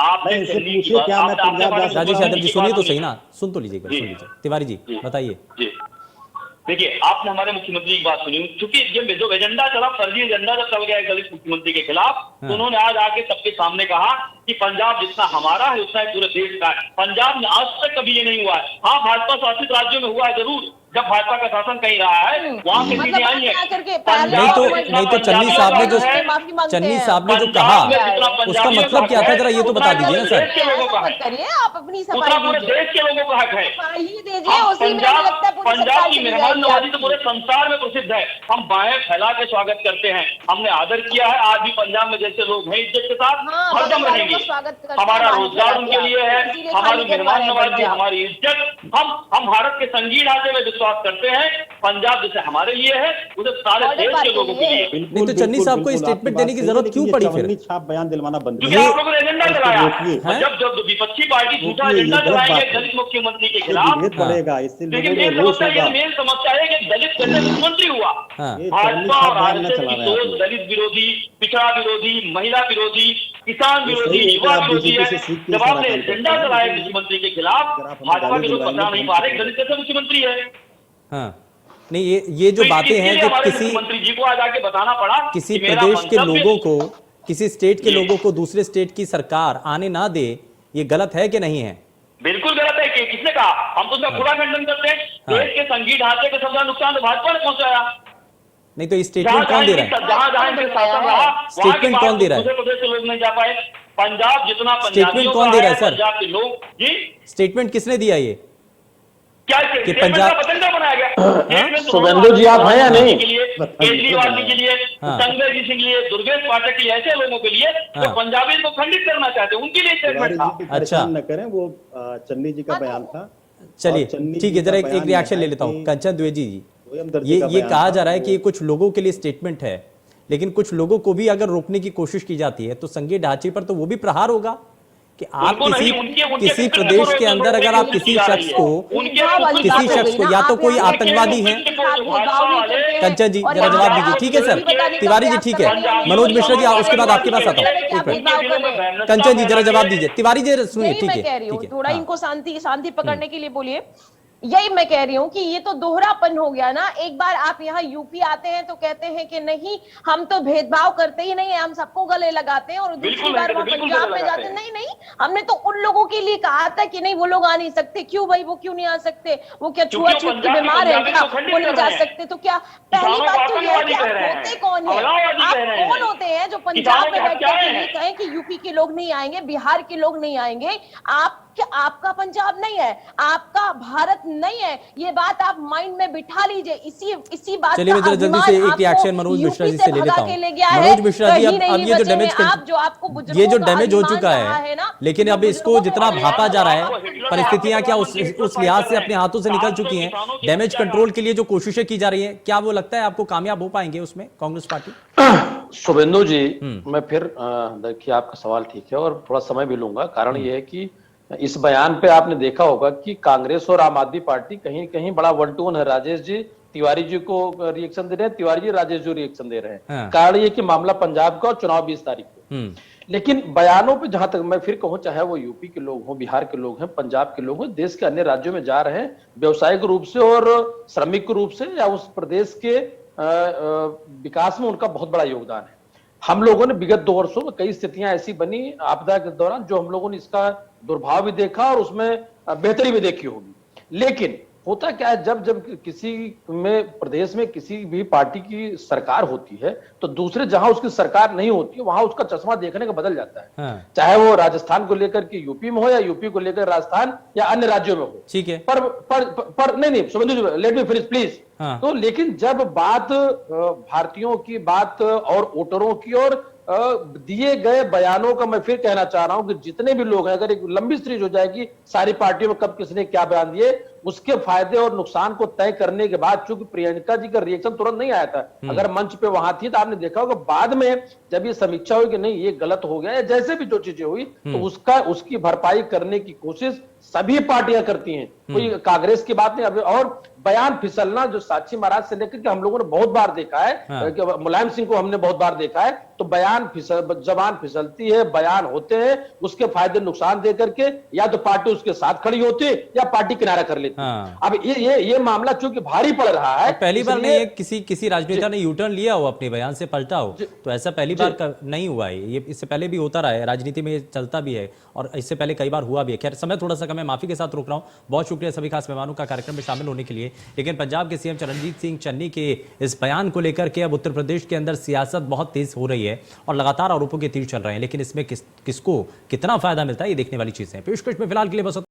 आपने इनसे पूछिए क्या मैं पंजाब जा सकता राजेश हूं? यादव जी सुनिए तो सही ना, सुन तो लीजिए एक बार, सुन लीजिए तिवारी जी बताइए। देखिए, आपने हमारे मुख्यमंत्री की बात सुनी, क्योंकि ये जो एजेंडा चला, फर्जी एजेंडा जब चल गया है दलित मुख्यमंत्री के खिलाफ, तो उन्होंने आज आके सबके सामने कहा कि पंजाब जितना हमारा है उतना ही पूरे देश का है। पंजाब में आज तक कभी ये नहीं हुआ है। हाँ, भाजपा शासित राज्यों में हुआ है जरूर, जब भाजपा का शासन कहीं रहा है वहां से चीजें आई है। नहीं तो चन्नी साहब ने जो कहा उसका मतलब क्या था, जरा ये तो बता दीजिए ना सर। आप अपनी पूरा पूरे देश के लोगों का हक है। पंजाब की मेहमान नवाजी तो पूरे संसार में प्रसिद्ध है। हम बाहें फैला के स्वागत करते हैं, हमने आदर किया है। आज भी पंजाब में जैसे लोग हैं इज्जत के साथ हरदम रहेंगे। हमारा रोजगार उनके लिए है, हमारी मेहमान नवाजी, हमारी इज्जत। हम भारत के संगीन ढांचे में विश्वास करते हैं पंजाब जैसे हमारे लिए है उसे सारे देश के लोगों के लिए। नहीं तो चन्नी साहब को स्टेटमेंट देने की जरूरत क्यों पड़ी फिर? छाप बयान दिलवाना बंद क्योंकि आप लोगों ने एजेंडा चलाया। जब विपक्षी पार्टी झूठा एजेंडा चलाएंगे दलित मुख्यमंत्री के खिलाफ, लेकिन ये समस्या, ये मेन समस्या है कि दलित कैसे मुख्यमंत्री हुआ। भाजपा और आरएसएस की सोच दलित विरोधी, पिछड़ा विरोधी, महिला विरोधी, किसान विरोधी, युवा विरोधी है। जब आपने एजेंडा चलाया मुख्यमंत्री के खिलाफ, भाजपा के लोग बता नहीं पा रहे दलित कैसे मुख्यमंत्री है। हाँ नहीं, ये जो बातें हैं कि किसी मुख्यमंत्री जी को आज आके बताना पड़ा, किसी प्रदेश के लोगों को, किसी स्टेट के लोगों को दूसरे स्टेट की सरकार आने ना दे, ये गलत है कि नहीं है? बिल्कुल गलत है। कि किसने कहा? हम तो उसका पूरा खंडन करते हैं। देश के संघीय ढांचे का सबसे नुकसान तो भाजपा ने पहुंचाया। नहीं तो स्टेटमेंट कौन दे रहा है? स्टेटमेंट कौन दे रहा है? दूसरे प्रदेश के लोग नहीं जा पाए। पंजाब जितना स्टेटमेंट कौन दे रहा है सर? पंजाब के लोग जी, स्टेटमेंट किसने दिया ये? क्या कि पंजाब पतंगा बनाया गया? शुभेंदु जी आप हैं या नहीं? केजरीवाल जी के लिए, संजय जी सिंह के लिए, दुर्गेश पाठक के लिए, ऐसे लोगों के लिए जो पंजाबी को खंडित करना चाहते हैं, उनके लिए स्टेटमेंट था। अच्छा न करें, वो चन्नी जी का बयान था। चलिए ठीक है, जरा एक रिएक्शन ले लेता हूँ। कंचन द्विवेदी जी, ये कहा जा रहा है कि कुछ लोगों के लिए स्टेटमेंट है, लेकिन कुछ लोगों को भी अगर रोकने की कोशिश की जाती है तो संघीय ढांचे पर तो वो भी प्रहार होगा कि आप किसी प्रदेश के अंदर अगर आप किसी शख्स को या तो कोई आतंकवादी है। कंचन जी जरा जवाब दीजिए। ठीक है सर, तिवारी जी ठीक है, मनोज मिश्रा जी उसके बाद आपके पास आता हूँ। एक मिनट कंचन जी जरा जवाब दीजिए, तिवारी जी सुनिए। ठीक है, थोड़ा इनको शांति पकड़ने के लिए बोलिए। यही मैं कह रही हूँ कि ये तो दोहरापन हो गया ना। एक बार आप यहाँ यूपी आते हैं तो कहते हैं कि नहीं हम तो भेदभाव करते ही नहीं है, हम सबको गले लगाते हैं, और दूसरी बार वहाँ पंजाब में जाते हैं नहीं हमने तो उन लोगों के लिए कहा था कि नहीं वो लोग आ नहीं सकते। क्यों भाई, वो क्यों नहीं आ सकते? वो क्या छुआछूत के बीमार है क्या? वो नहीं जा सकते? तो क्या पहली बात तो ये है कि आप होते कौन है? आप कौन होते हैं जो पंजाब में बैठ कर ये कहें कि यूपी के लोग नहीं आएंगे, बिहार के लोग नहीं आएंगे? आपका पंजाब नहीं है, आपका भारत नहीं है। ये बात आप माइंड में बिठा लीजिए। इसी बात चलिए मैं जल्दी से एक रिएक्शन मनोज मिश्रा जी से ले लेता हूं। मनोज मिश्रा जी, अब ये जो डैमेज हो चुका है, लेकिन अब इसको जितना भापा जा रहा है, परिस्थितियां क्या उस लिहाज से अपने हाथों से निकल चुकी हैं। डैमेज कंट्रोल के लिए जो कोशिशें की जा रही है, क्या वो लगता है आपको कामयाब हो पाएंगे उसमें कांग्रेस पार्टी? शुभेंदु जी, मैं फिर देखिए आपका सवाल ठीक है और थोड़ा समय भी लूंगा। कारण यह है कि इस बयान पे आपने देखा होगा कि कांग्रेस और आम आदमी पार्टी कहीं कहीं बड़ा वन टू वन है। राजेश जी तिवारी जी को रिएक्शन दे रहे हैं, तिवारी जी राजेश जी रिएक्शन दे रहे हैं। कारण ये कि मामला पंजाब का और चुनाव 20 तारीख को। लेकिन बयानों पे जहां तक मैं फिर कहूं, चाहे वो यूपी के लोग हों, बिहार के लोग हैं, पंजाब के लोग हैं, देश के अन्य राज्यों में जा रहे हैं व्यवसायिक रूप से और श्रमिक रूप से, या उस प्रदेश के विकास में उनका बहुत बड़ा योगदान है। हम लोगों ने विगत 2 वर्षों में कई स्थितियां ऐसी बनी आपदा के दौरान जो हम लोगों ने इसका दुर्भाव भी देखा और उसमें बेहतरी भी देखी होगी। लेकिन होता क्या है, जब जब किसी में प्रदेश में किसी भी पार्टी की सरकार होती है तो दूसरे जहां उसकी सरकार नहीं होती है वहां उसका चश्मा देखने का बदल जाता है। चाहे वो राजस्थान को लेकर के यूपी में हो या यूपी को लेकर राजस्थान या अन्य राज्यों में हो। ठीक है, पर नहीं शुभेंदु जी लेट मी फिनिश प्लीज। तो लेकिन जब बात भारतीयों की बात और वोटरों की और दिए गए बयानों का मैं फिर कहना चाह रहा हूं कि जितने भी लोग हैं, अगर एक लंबी सीरीज हो जाएगी सारी पार्टियों में कब किसने क्या बयान दिए, उसके फायदे और नुकसान को तय करने के बाद, चूंकि प्रियंका जी का रिएक्शन तुरंत नहीं आया था, अगर मंच पे वहां थी तो आपने देखा होगा बाद में जब ये समीक्षा हुई कि नहीं ये गलत हो गया या जैसे भी जो चीजें हुई तो उसकी भरपाई करने की कोशिश सभी पार्टियां करती हैं। कोई कांग्रेस की बात नहीं। अभी और बयान फिसलना जो साक्षी महाराज से लेकर के हम लोगों ने बहुत बार देखा है, मुलायम सिंह को हमने बहुत बार देखा है, तो जबान फिसलती है, बयान होते हैं, उसके फायदे नुकसान दे करके या तो पार्टी उसके साथ खड़ी होती है या पार्टी किनारा कर लेती है। अब ये मामला चूंकि भारी पड़ रहा है, पहली बार नहीं किसी राजनेता ने यू टर्न लिया हो, अपने बयान से पलटा हो, तो ऐसा पहली बार नहीं हुआ है। ये इससे पहले भी होता रहा है, राजनीति में चलता भी है और इससे पहले कई बार हुआ भी है। खैर समय थोड़ा सा मैं माफी के साथ रोक रहा हूं। बहुत शुक्रिया सभी खास मेहमानों का कार्यक्रम में शामिल होने के लिए। लेकिन पंजाब के सीएम चरणजीत सिंह चन्नी के इस बयान को लेकर के अब उत्तर प्रदेश के अंदर सियासत बहुत तेज हो रही है और लगातार आरोपों के तीर चल रहे हैं, लेकिन इसमें किसको कितना फायदा मिलता है ये देखने वाली चीजें हैं। पेशकश में फिलहाल के लिए बस